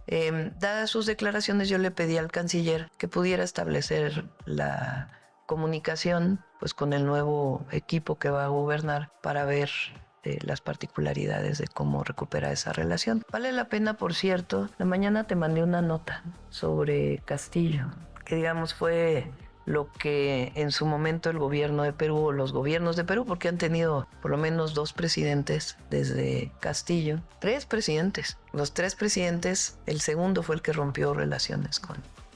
Dadas sus declaraciones, yo le pedí al canciller que pudiera establecer la comunicación pues con el nuevo equipo que va a gobernar para ver las particularidades de cómo recuperar esa relación. Vale la pena, por cierto, la mañana te mandé una nota sobre Castillo, que digamos fue lo que en su momento el gobierno de Perú o los gobiernos de Perú, porque han tenido por lo menos 2 presidentes desde Castillo, 3 presidentes. Los 3 presidentes, el segundo fue el que rompió relaciones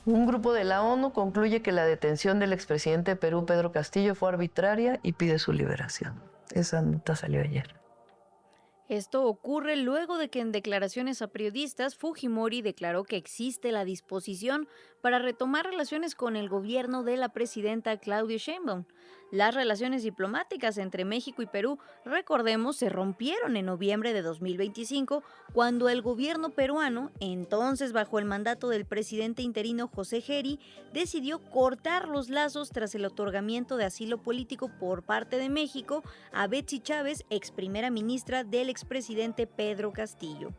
Un grupo de la ONU concluye que la detención del expresidente de Perú, Pedro Castillo, fue arbitraria y pide su liberación. Esa nota salió ayer. Esto ocurre luego de que en declaraciones a periodistas, Fujimori declaró que existe la disposición para retomar relaciones con el gobierno de la presidenta Claudia Sheinbaum. Las relaciones diplomáticas entre México y Perú, recordemos, se rompieron en noviembre de 2025 cuando el gobierno peruano, entonces bajo el mandato del presidente interino José Geri, decidió cortar los lazos tras el otorgamiento de asilo político por parte de México a Betsy Chávez, ex primera ministra del expresidente Pedro Castillo.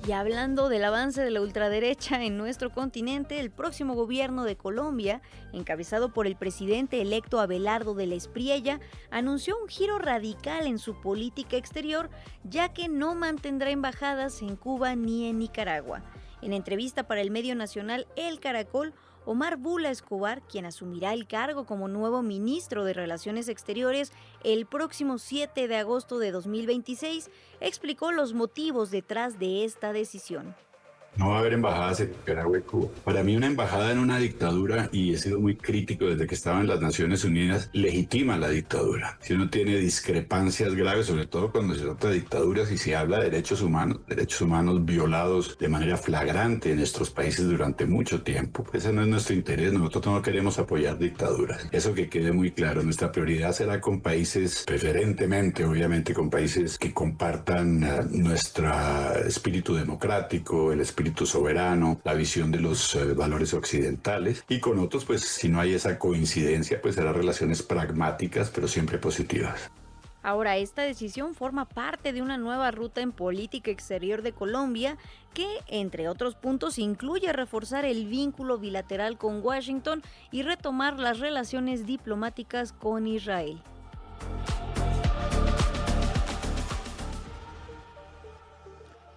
Y hablando del avance de la ultraderecha en nuestro continente, el próximo gobierno de Colombia, encabezado por el presidente electo Abelardo del Espriella, anunció un giro radical en su política exterior, ya que no mantendrá embajadas en Cuba ni en Nicaragua. En entrevista para el medio nacional El Caracol, Omar Bula Escobar, quien asumirá el cargo como nuevo ministro de Relaciones Exteriores el próximo 7 de agosto de 2026, explicó los motivos detrás de esta decisión. No va a haber embajadas en Nicaragua y Cuba. Para mí una embajada en una dictadura, y he sido muy crítico desde que estaba en las Naciones Unidas, legitima la dictadura. Si uno tiene discrepancias graves, sobre todo cuando se trata de dictaduras y se habla de derechos humanos violados de manera flagrante en nuestros países durante mucho tiempo, pues ese no es nuestro interés. Nosotros no queremos apoyar dictaduras. Eso que quede muy claro. Nuestra prioridad será con países, preferentemente, obviamente, con países que compartan nuestro espíritu democrático, el espíritu soberano, la visión de los valores occidentales, y con otros, pues si no hay esa coincidencia, pues serán relaciones pragmáticas, pero siempre positivas. Ahora, esta decisión forma parte de una nueva ruta en política exterior de Colombia que, entre otros puntos, incluye reforzar el vínculo bilateral con Washington y retomar las relaciones diplomáticas con Israel.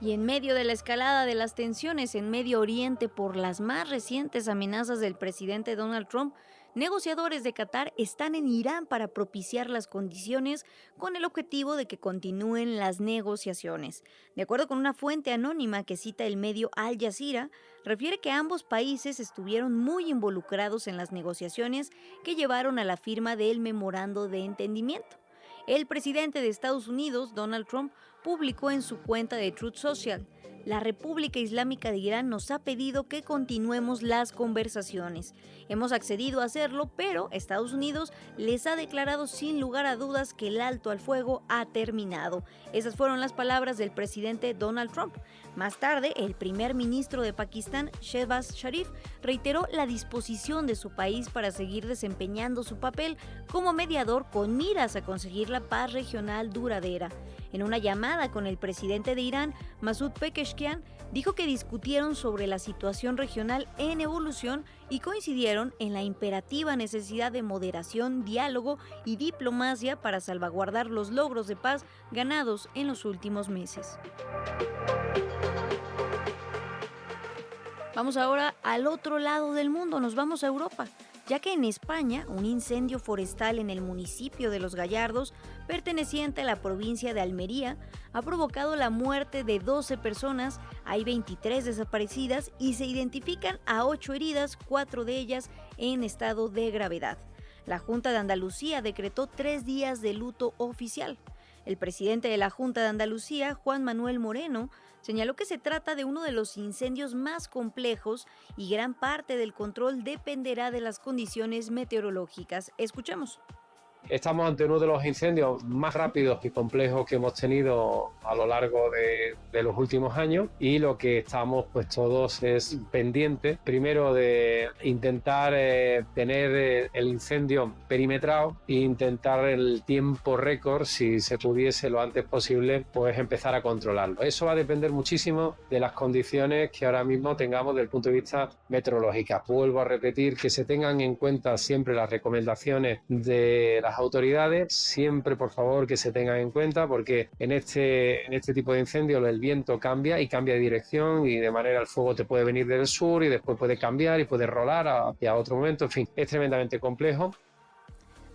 Y en medio de la escalada de las tensiones en Medio Oriente por las más recientes amenazas del presidente Donald Trump, negociadores de Qatar están en Irán para propiciar las condiciones con el objetivo de que continúen las negociaciones. De acuerdo con una fuente anónima que cita el medio Al Jazeera, refiere que ambos países estuvieron muy involucrados en las negociaciones que llevaron a la firma del memorando de entendimiento. El presidente de Estados Unidos, Donald Trump, publicó en su cuenta de Truth Social: la República Islámica de Irán nos ha pedido que continuemos las conversaciones. Hemos accedido a hacerlo, pero Estados Unidos les ha declarado sin lugar a dudas que el alto al fuego ha terminado. Esas fueron las palabras del presidente Donald Trump. Más tarde, el primer ministro de Pakistán, Shehbaz Sharif, reiteró la disposición de su país para seguir desempeñando su papel como mediador con miras a conseguir la paz regional duradera. En una llamada con el presidente de Irán, Masoud Pezeshkian, dijo que discutieron sobre la situación regional en evolución y coincidieron en la imperativa necesidad de moderación, diálogo y diplomacia para salvaguardar los logros de paz ganados en los últimos meses. Vamos ahora al otro lado del mundo, nos vamos a Europa, ya que en España un incendio forestal en el municipio de Los Gallardos, perteneciente a la provincia de Almería, ha provocado la muerte de 12 personas, hay 23 desaparecidas y se identifican a 8 heridas, 4 de ellas en estado de gravedad. La Junta de Andalucía decretó 3 días de luto oficial. El presidente de la Junta de Andalucía, Juan Manuel Moreno, señaló que se trata de uno de los incendios más complejos y gran parte del control dependerá de las condiciones meteorológicas. Escuchemos. Estamos ante uno de los incendios más rápidos y complejos que hemos tenido a lo largo de los últimos años, y lo que estamos pues todos es pendientes primero de intentar tener el incendio perimetrado e intentar el tiempo récord, si se pudiese lo antes posible, pues empezar a controlarlo. Eso va a depender muchísimo de las condiciones que ahora mismo tengamos desde el punto de vista meteorológico. Vuelvo a repetir que se tengan en cuenta siempre las recomendaciones de las autoridades, siempre por favor que se tengan en cuenta, porque en este tipo de incendios el viento cambia y cambia de dirección, y de manera el fuego te puede venir del sur y después puede cambiar y puede rolar hacia otro momento. En fin, es tremendamente complejo.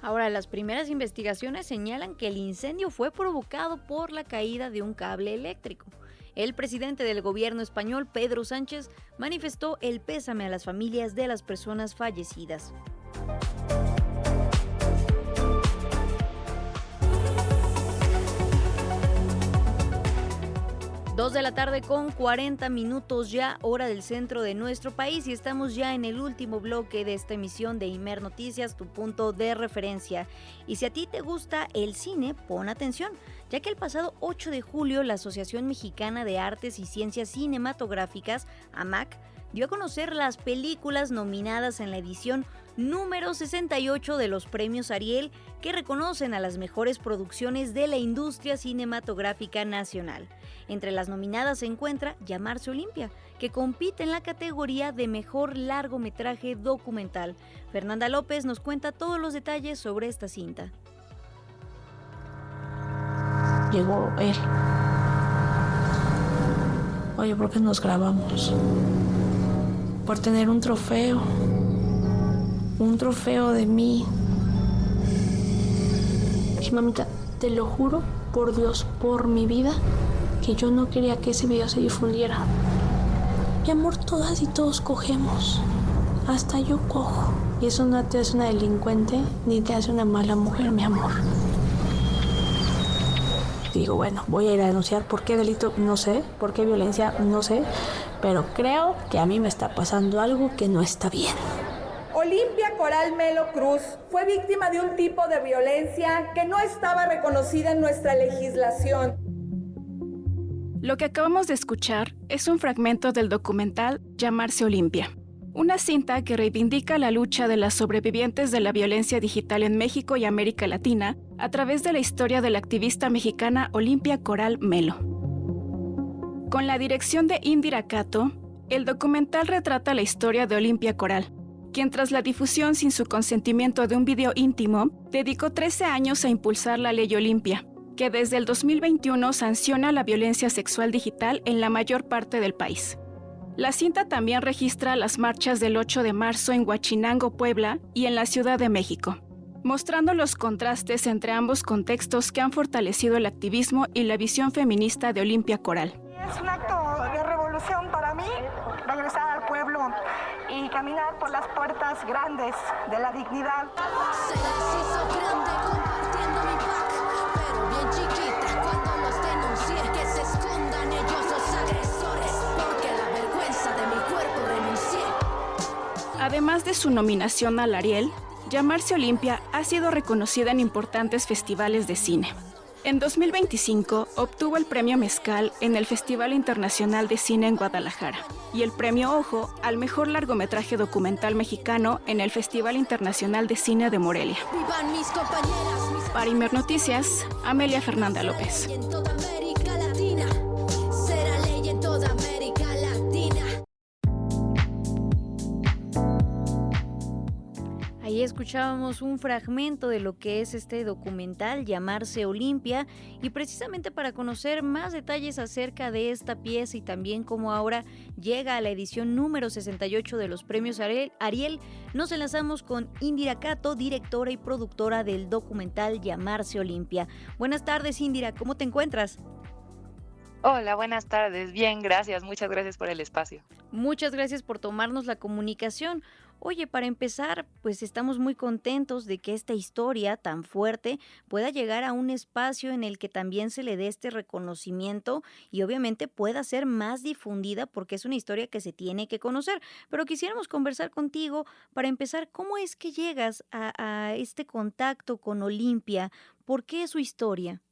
Ahora, las primeras investigaciones señalan que el incendio fue provocado por la caída de un cable eléctrico. El presidente del gobierno español, Pedro Sánchez, manifestó el pésame a las familias de las personas fallecidas. 2 de la tarde con 40 minutos ya, hora del centro de nuestro país, y estamos ya en el último bloque de esta emisión de Imer Noticias, tu punto de referencia. Y si a ti te gusta el cine, pon atención, ya que el pasado 8 de julio la Asociación Mexicana de Artes y Ciencias Cinematográficas, AMAC, dio a conocer las películas nominadas en la edición número 68 de los premios Ariel, que reconocen a las mejores producciones de la industria cinematográfica nacional. Entre las nominadas se encuentra Llamarse Olimpia, que compite en la categoría de mejor largometraje documental. Fernanda López nos cuenta todos los detalles sobre esta cinta. Llegó él. Oye, ¿por qué nos grabamos? Por tener un trofeo de mí. Y mamita, te lo juro por Dios, por mi vida, que yo no quería que ese video se difundiera. Mi amor, todas y todos cogemos. Hasta yo cojo. Y eso no te hace una delincuente ni te hace una mala mujer, mi amor. Digo, bueno, voy a ir a denunciar por qué delito, no sé, por qué violencia, no sé, pero creo que a mí me está pasando algo que no está bien. Olimpia Coral Melo Cruz fue víctima de un tipo de violencia que no estaba reconocida en nuestra legislación. Lo que acabamos de escuchar es un fragmento del documental Llamarse Olimpia, una cinta que reivindica la lucha de las sobrevivientes de la violencia digital en México y América Latina a través de la historia de la activista mexicana Olimpia Coral Melo. Con la dirección de Indira Cato, el documental retrata la historia de Olimpia Coral, quien tras la difusión sin su consentimiento de un video íntimo, dedicó 13 años a impulsar la Ley Olimpia, que desde el 2021 sanciona la violencia sexual digital en la mayor parte del país. La cinta también registra las marchas del 8 de marzo en Huachinango, Puebla, y en la Ciudad de México, mostrando los contrastes entre ambos contextos que han fortalecido el activismo y la visión feminista de Olimpia Coral. Es un acto de revolución para mí, regresar al pueblo y caminar por las puertas grandes de la dignidad. Se les hizo grande compartiendo mi pack, pero bien chiquita cuando los denuncié. Que se escondan ellos los agresores, porque a la vergüenza de mi cuerpo renuncié. Además de su nominación al Ariel, Llamarse Olimpia ha sido reconocida en importantes festivales de cine. En 2025 obtuvo el premio Mezcal en el Festival Internacional de Cine en Guadalajara y el premio Ojo al mejor largometraje documental mexicano en el Festival Internacional de Cine de Morelia. Vivan mis compañeras, Para Imer Noticias, Amelia Fernanda López. en toda América Latina. Será ley en toda América Latina. Ahí escuchábamos un fragmento de lo que es este documental Llamarse Olimpia, y precisamente para conocer más detalles acerca de esta pieza y también cómo ahora llega a la edición número 68 de los premios Ariel, nos enlazamos con Indira Cato, directora y productora del documental Llamarse Olimpia. Buenas tardes, Indira, ¿cómo te encuentras? Hola, buenas tardes. Bien, gracias. Muchas gracias por el espacio. Muchas gracias por tomarnos la comunicación. Oye, para empezar, pues estamos muy contentos de que esta historia tan fuerte pueda llegar a un espacio en el que también se le dé este reconocimiento y obviamente pueda ser más difundida, porque es una historia que se tiene que conocer. Pero quisiéramos conversar contigo para empezar, ¿cómo es que llegas a este contacto con Olimpia? ¿Por qué su historia?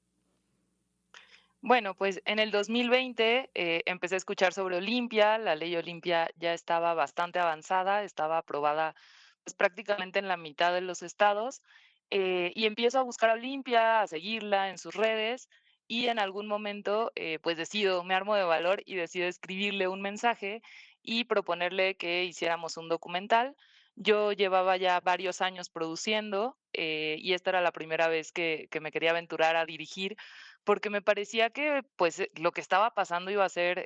Bueno, pues en el 2020 empecé a escuchar sobre Olimpia. La ley Olimpia ya estaba bastante avanzada, estaba aprobada pues, prácticamente en la mitad de los estados. Y empiezo a buscar a Olimpia, a seguirla en sus redes, y en algún momento pues decido, me armo de valor y decido escribirle un mensaje y proponerle que hiciéramos un documental. Yo llevaba ya varios años produciendo y esta era la primera vez que me quería aventurar a dirigir porque me parecía que, pues, lo que estaba pasando iba a ser,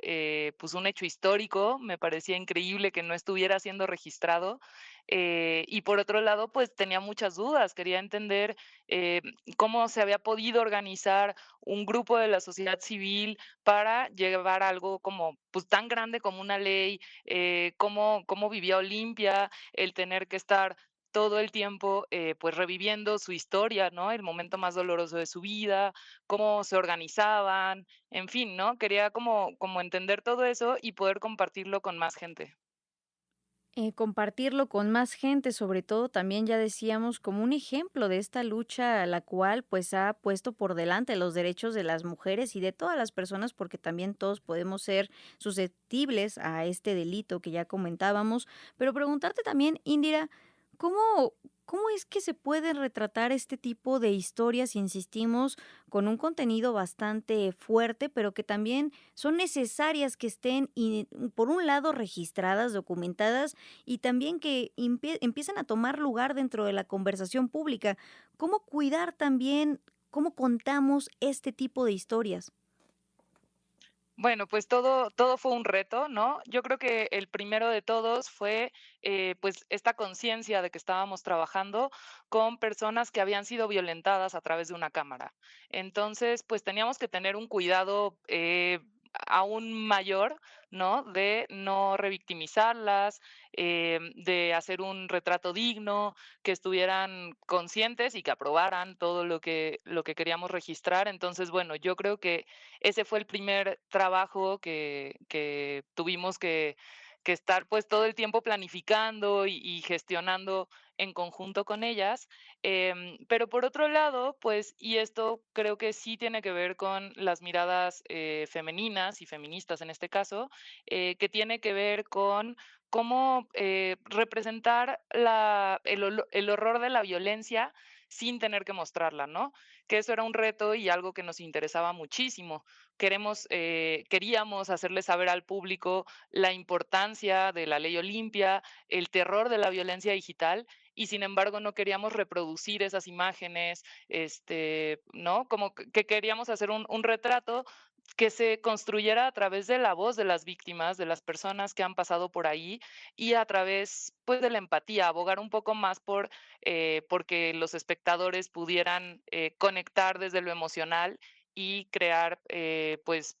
pues, un hecho histórico, me parecía increíble que no estuviera siendo registrado, y por otro lado, pues, tenía muchas dudas, quería entender, eh, cómo se había podido organizar un grupo de la sociedad civil para llevar algo como, pues, tan grande como una ley, cómo vivía Olimpia, el tener que estar todo el tiempo, pues, reviviendo su historia, ¿no? El momento más doloroso de su vida, cómo se organizaban, en fin, ¿no? Quería como entender todo eso y poder compartirlo con más gente. Compartirlo con más gente, sobre todo también ya decíamos como un ejemplo de esta lucha a la cual pues ha puesto por delante los derechos de las mujeres y de todas las personas, porque también todos podemos ser susceptibles a este delito que ya comentábamos. Pero preguntarte también, Indira, ¿cómo, cómo es que se pueden retratar este tipo de historias, insistimos, con un contenido bastante fuerte, pero que también son necesarias que estén, por un lado, registradas, documentadas, y también que empiezan a tomar lugar dentro de la conversación pública? ¿Cómo cuidar también, cómo contamos este tipo de historias? Bueno, pues todo fue un reto, ¿no? Yo creo que el primero de todos fue, pues, esta conciencia de que estábamos trabajando con personas que habían sido violentadas a través de una cámara. Entonces, pues, teníamos que tener un cuidado, aún mayor, ¿no? De no revictimizarlas, de hacer un retrato digno, que estuvieran conscientes y que aprobaran todo lo que queríamos registrar. Entonces, bueno, yo creo que ese fue el primer trabajo que tuvimos que estar, pues, todo el tiempo planificando y gestionando en conjunto con ellas. Pero por otro lado, pues, y esto creo que sí tiene que ver con las miradas, femeninas y feministas en este caso, que tiene que ver con cómo, representar el horror de la violencia sin tener que mostrarla, ¿no? Que eso era un reto y algo que nos interesaba muchísimo. Queríamos hacerle saber al público la importancia de la ley Olimpia, el terror de la violencia digital, y sin embargo no queríamos reproducir esas imágenes, ¿no? Como que queríamos hacer un retrato que se construyera a través de la voz de las víctimas, de las personas que han pasado por ahí y a través, pues, de la empatía, abogar un poco más porque los espectadores pudieran, conectar desde lo emocional y crear, pues,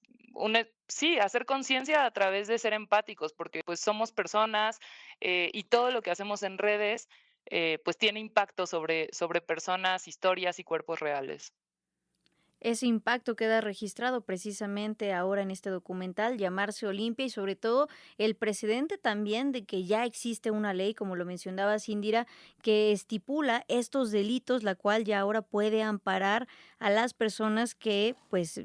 sí, hacer conciencia a través de ser empáticos, porque, pues, somos personas, y todo lo que hacemos en redes, pues, tiene impacto sobre personas, historias y cuerpos reales. Ese impacto queda registrado precisamente ahora en este documental, Llamarse Olimpia, y sobre todo el precedente también de que ya existe una ley, como lo mencionaba Indira, que estipula estos delitos, la cual ya ahora puede amparar a las personas que, pues,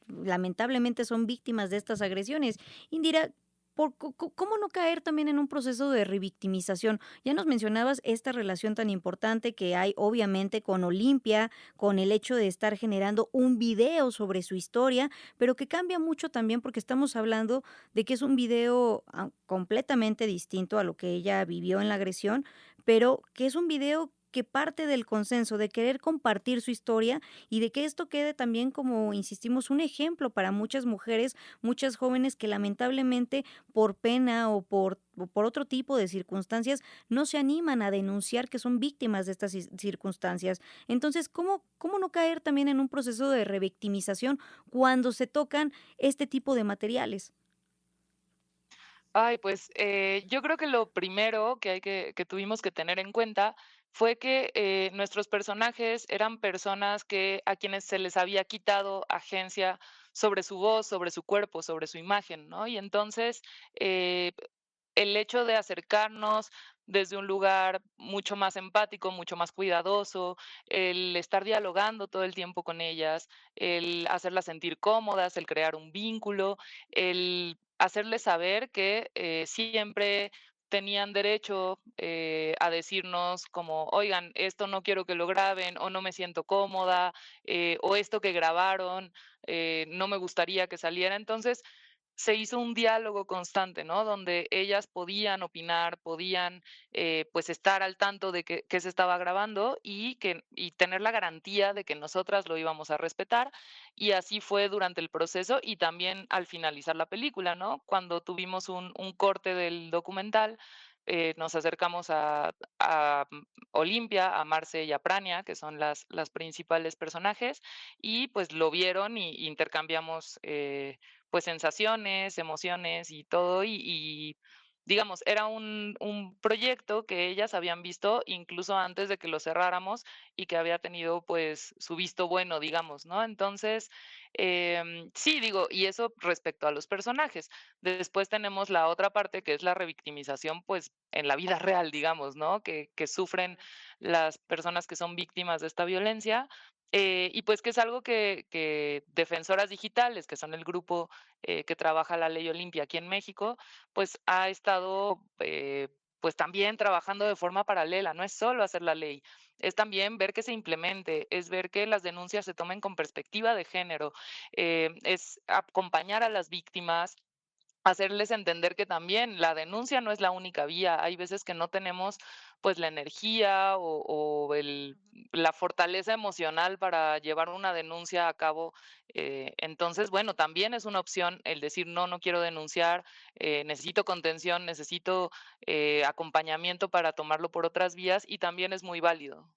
lamentablemente son víctimas de estas agresiones. Indira, ¿cómo no caer también en un proceso de revictimización? Ya nos mencionabas esta relación tan importante que hay obviamente con Olimpia, con el hecho de estar generando un video sobre su historia, pero que cambia mucho también porque estamos hablando de que es un video completamente distinto a lo que ella vivió en la agresión, pero que es un video que parte del consenso, de querer compartir su historia y de que esto quede también, como insistimos, un ejemplo para muchas mujeres, muchas jóvenes que lamentablemente por pena o por otro tipo de circunstancias no se animan a denunciar que son víctimas de estas circunstancias. Entonces, ¿cómo no caer también en un proceso de revictimización cuando se tocan este tipo de materiales? Ay, pues, yo creo que lo primero que tuvimos que tener en cuenta fue que, nuestros personajes eran personas a quienes se les había quitado agencia sobre su voz, sobre su cuerpo, sobre su imagen, ¿no? Y entonces, eh, el hecho de acercarnos desde un lugar mucho más empático, mucho más cuidadoso, el estar dialogando todo el tiempo con ellas, el hacerlas sentir cómodas, el crear un vínculo, el hacerles saber que, siempre tenían derecho, a decirnos como: "Oigan, esto no quiero que lo graben", o "No me siento cómoda", o "Esto que grabaron, no me gustaría que saliera". Entonces, se hizo un diálogo constante, ¿no? Donde ellas podían opinar, podían pues estar al tanto de que se estaba grabando y tener la garantía de que nosotras lo íbamos a respetar. Y así fue durante el proceso y también al finalizar la película, ¿no? Cuando tuvimos un corte del documental, nos acercamos a Olimpia, a Marce y a Prania, que son las principales personajes, y pues lo vieron y intercambiamos pues sensaciones, emociones y todo, y digamos, era un proyecto que ellas habían visto incluso antes de que lo cerráramos y que había tenido pues su visto bueno, digamos, ¿no? Entonces, sí, digo, y eso respecto a los personajes. Después tenemos la otra parte que es la revictimización, pues en la vida real, digamos, ¿no? Que sufren las personas que son víctimas de esta violencia. Y pues que es algo que Defensoras Digitales, que son el grupo que trabaja la ley Olimpia aquí en México, pues ha estado pues también trabajando de forma paralela. No es solo hacer la ley, es también ver que se implemente, es ver que las denuncias se tomen con perspectiva de género, es acompañar a las víctimas, hacerles entender que también la denuncia no es la única vía. Hay veces que no tenemos pues la energía o la fortaleza emocional para llevar una denuncia a cabo. Entonces, bueno, también es una opción el decir, no, no quiero denunciar, necesito contención, necesito acompañamiento para tomarlo por otras vías y también es muy válido.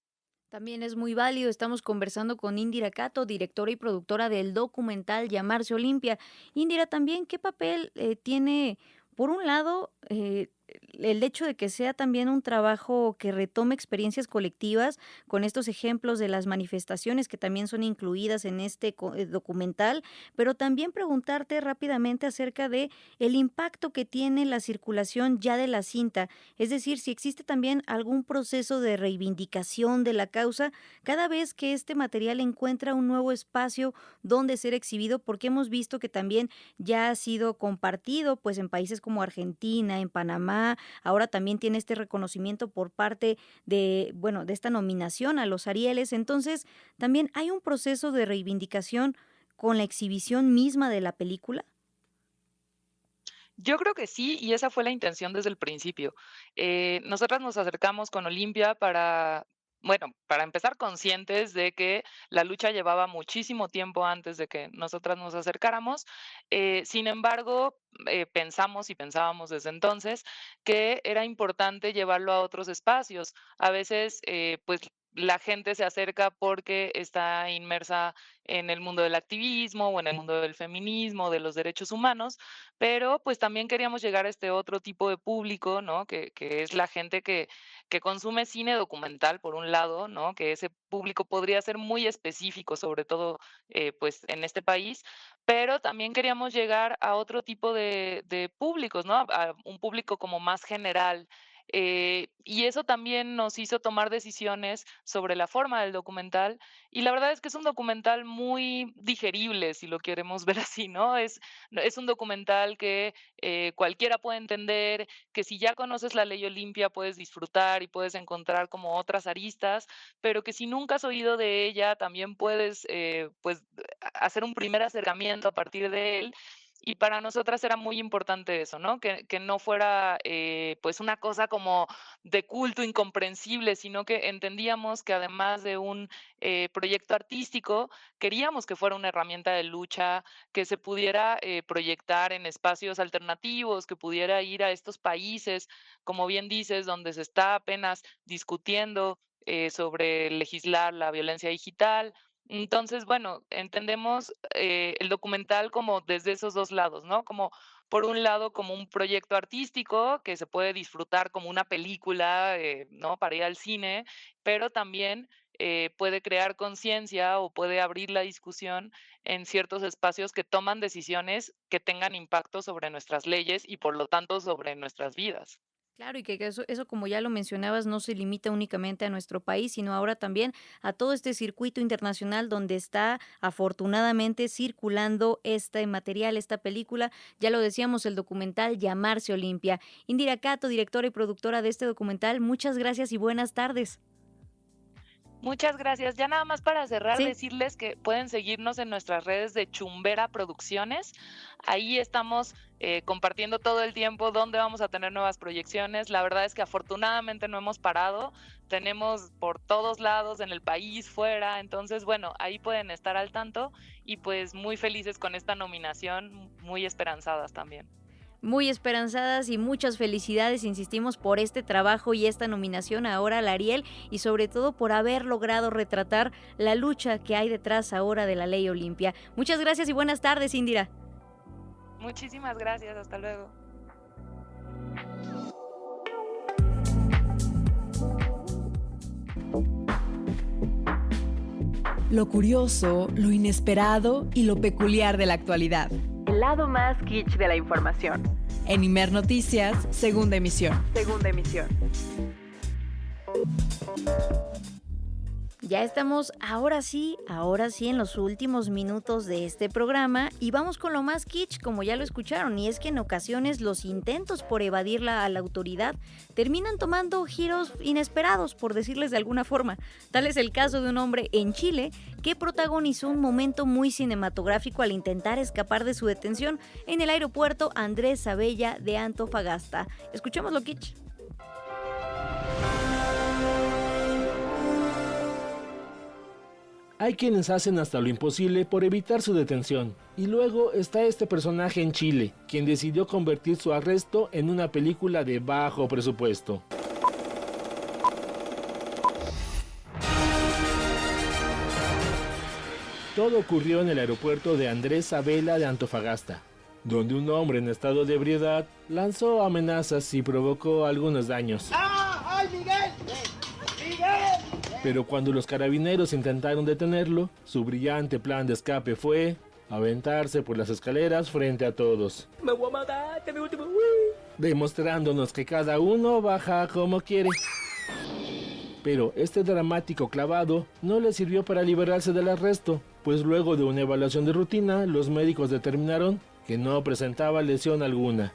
También es muy válido. Estamos conversando con Indira Cato, directora y productora del documental Llamarse Olimpia. Indira, también, ¿qué papel tiene, por un lado, el hecho de que sea también un trabajo que retome experiencias colectivas con estos ejemplos de las manifestaciones que también son incluidas en este documental, pero también preguntarte rápidamente acerca de el impacto que tiene la circulación ya de la cinta, es decir, si existe también algún proceso de reivindicación de la causa cada vez que este material encuentra un nuevo espacio donde ser exhibido, porque hemos visto que también ya ha sido compartido pues en países como Argentina, en Panamá, ahora también tiene este reconocimiento por parte de, bueno, de esta nominación a los Arieles. Entonces, también hay un proceso de reivindicación con la exhibición misma de la película. Yo creo que sí, y esa fue la intención desde el principio. Nosotras nos acercamos con Olimpia para, bueno, para empezar conscientes de que la lucha llevaba muchísimo tiempo antes de que nosotras nos acercáramos. Sin embargo, pensamos y pensábamos desde entonces que era importante llevarlo a otros espacios. A veces, pues la gente se acerca porque está inmersa en el mundo del activismo o en el mundo del feminismo, de los derechos humanos, pero pues también queríamos llegar a este otro tipo de público, ¿no? Que es la gente que consume cine documental, por un lado, ¿no? Que ese público podría ser muy específico, sobre todo pues en este país, pero también queríamos llegar a otro tipo de públicos, ¿no? A un público como más general. Y eso también nos hizo tomar decisiones sobre la forma del documental. Y la verdad es que es un documental muy digerible, si lo queremos ver así, ¿no? Es un documental que cualquiera puede entender, que si ya conoces la ley Olimpia puedes disfrutar y puedes encontrar como otras aristas, pero que si nunca has oído de ella también puedes pues hacer un primer acercamiento a partir de él. Y para nosotras era muy importante eso, ¿no? Que no fuera pues una cosa como de culto incomprensible, sino que entendíamos que además de un proyecto artístico, queríamos que fuera una herramienta de lucha, que se pudiera proyectar en espacios alternativos, que pudiera ir a estos países, como bien dices, donde se está apenas discutiendo sobre legislar la violencia digital. Entonces, bueno, entendemos el documental como desde esos dos lados, ¿no? Como por un lado como un proyecto artístico que se puede disfrutar como una película, ¿no? Para ir al cine, pero también puede crear conciencia o puede abrir la discusión en ciertos espacios que toman decisiones que tengan impacto sobre nuestras leyes y por lo tanto sobre nuestras vidas. Claro, y que eso, como ya lo mencionabas, no se limita únicamente a nuestro país, sino ahora también a todo este circuito internacional donde está afortunadamente circulando este material, esta película. Ya lo decíamos, el documental Llamarse Olimpia. Indira Cato, directora y productora de este documental, muchas gracias y buenas tardes. Muchas gracias. Ya nada más para cerrar, Sí. decirles que pueden seguirnos en nuestras redes de Chumbera Producciones. Ahí estamos compartiendo todo el tiempo dónde vamos a tener nuevas proyecciones. La verdad es que afortunadamente no hemos parado. Tenemos por todos lados en el país, fuera. Entonces, bueno, ahí pueden estar al tanto y pues muy felices con esta nominación, muy esperanzadas también. Muy esperanzadas y muchas felicidades, insistimos, por este trabajo y esta nominación ahora al Ariel y sobre todo por haber logrado retratar la lucha que hay detrás ahora de la Ley Olimpia. Muchas gracias y buenas tardes, Indira. Muchísimas gracias, hasta luego. Lo curioso, lo inesperado y lo peculiar de la actualidad. El lado más kitsch de la información. En Imer Noticias, segunda emisión. Segunda emisión. Ya estamos ahora sí en los últimos minutos de este programa y vamos con lo más kitsch, como ya lo escucharon, y es que en ocasiones los intentos por evadirla a la autoridad terminan tomando giros inesperados, por decirles de alguna forma. Tal es el caso de un hombre en Chile que protagonizó un momento muy cinematográfico al intentar escapar de su detención en el aeropuerto Andrés Sabella de Antofagasta. Escuchémoslo, kitsch. Hay quienes hacen hasta lo imposible por evitar su detención. Y luego está este personaje en Chile, quien decidió convertir su arresto en una película de bajo presupuesto. Todo ocurrió en el aeropuerto de Andrés Sabella de Antofagasta, donde un hombre en estado de ebriedad lanzó amenazas y provocó algunos daños. ¡Ay, Miguel! ¡Miguel! Pero cuando los carabineros intentaron detenerlo, su brillante plan de escape fue aventarse por las escaleras frente a todos. ¡Me voy a matar! ¡Te mi último! Demostrándonos que cada uno baja como quiere. Pero este dramático clavado no le sirvió para liberarse del arresto, pues luego de una evaluación de rutina, los médicos determinaron que no presentaba lesión alguna.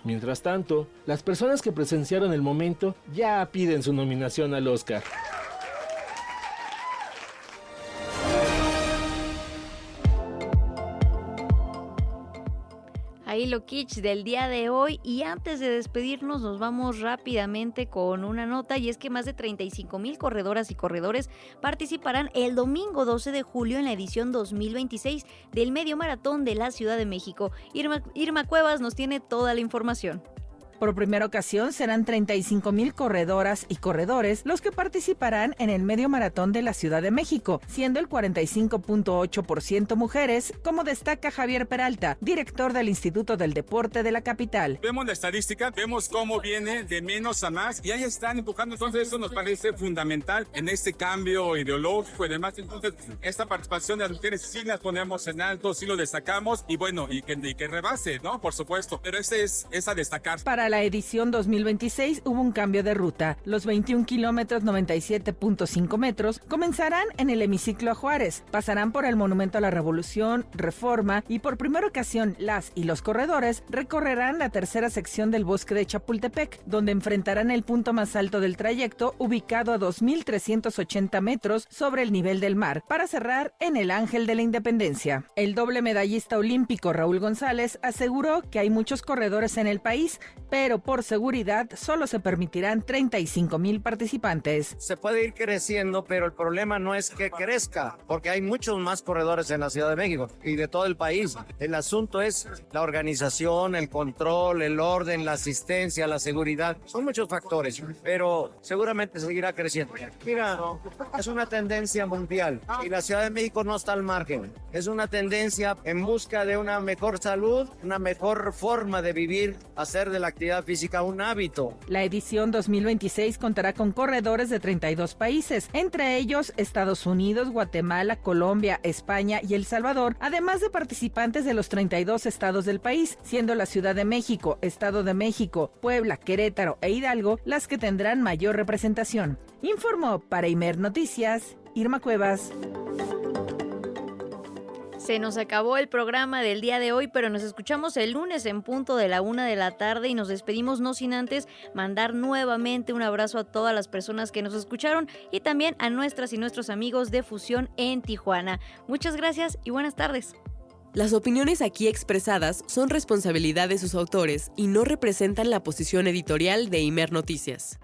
Mientras tanto, las personas que presenciaron el momento ya piden su nominación al Oscar. Ahí lo kitsch del día de hoy, y antes de despedirnos nos vamos rápidamente con una nota, y es que más de 35,000 corredoras y corredores participarán el domingo 12 de julio en la edición 2026 del Medio Maratón de la Ciudad de México. Irma Cuevas nos tiene toda la información. Por primera ocasión serán 35,000 corredoras y corredores los que participarán en el Medio Maratón de la Ciudad de México, siendo el 45.8% mujeres, como destaca Javier Peralta, director del Instituto del Deporte de la capital. Vemos la estadística, vemos cómo viene de menos a más y ahí están empujando, entonces eso nos parece fundamental en este cambio ideológico y demás. Entonces esta participación de las mujeres sí las ponemos en alto, sí lo destacamos y bueno, y que rebase, ¿no? Por supuesto, pero es a destacar. Para la edición 2026 hubo un cambio de ruta. Los 21 kilómetros 97.5 metros comenzarán en el hemiciclo a Juárez, pasarán por el Monumento a la Revolución, Reforma, y por primera ocasión las y los corredores recorrerán la tercera sección del bosque de Chapultepec, donde enfrentarán el punto más alto del trayecto, ubicado a 2.380 metros sobre el nivel del mar, para cerrar en el Ángel de la Independencia. El doble medallista olímpico Raúl González aseguró que hay muchos corredores en el país, pero por seguridad solo se permitirán 35,000 participantes. Se puede ir creciendo, pero el problema no es que crezca, porque hay muchos más corredores en la Ciudad de México y de todo el país. El asunto es la organización, el control, el orden, la asistencia, la seguridad. Son muchos factores, pero seguramente seguirá creciendo. Mira, es una tendencia mundial y la Ciudad de México no está al margen. Es una tendencia en busca de una mejor salud, una mejor forma de vivir, hacer de la actividad física un hábito. La edición 2026 contará con corredores de 32 países, entre ellos Estados Unidos, Guatemala, Colombia, España y El Salvador, además de participantes de los 32 estados del país, siendo la Ciudad de México, Estado de México, Puebla, Querétaro e Hidalgo las que tendrán mayor representación. Informó para Imer Noticias, Irma Cuevas. Se nos acabó el programa del día de hoy, pero nos escuchamos el lunes en punto de la 1 de la tarde y nos despedimos no sin antes mandar nuevamente un abrazo a todas las personas que nos escucharon y también a nuestras y nuestros amigos de Fusión en Tijuana. Muchas gracias y buenas tardes. Las opiniones aquí expresadas son responsabilidad de sus autores y no representan la posición editorial de Imer Noticias.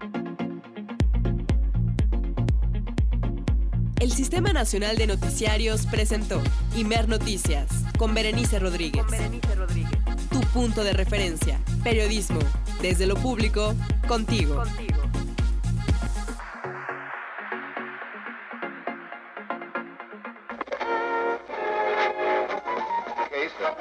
El Sistema Nacional de Noticiarios presentó Imer Noticias con Berenice Rodríguez. Tu punto de referencia. Periodismo. Desde lo público, contigo. Okay, so.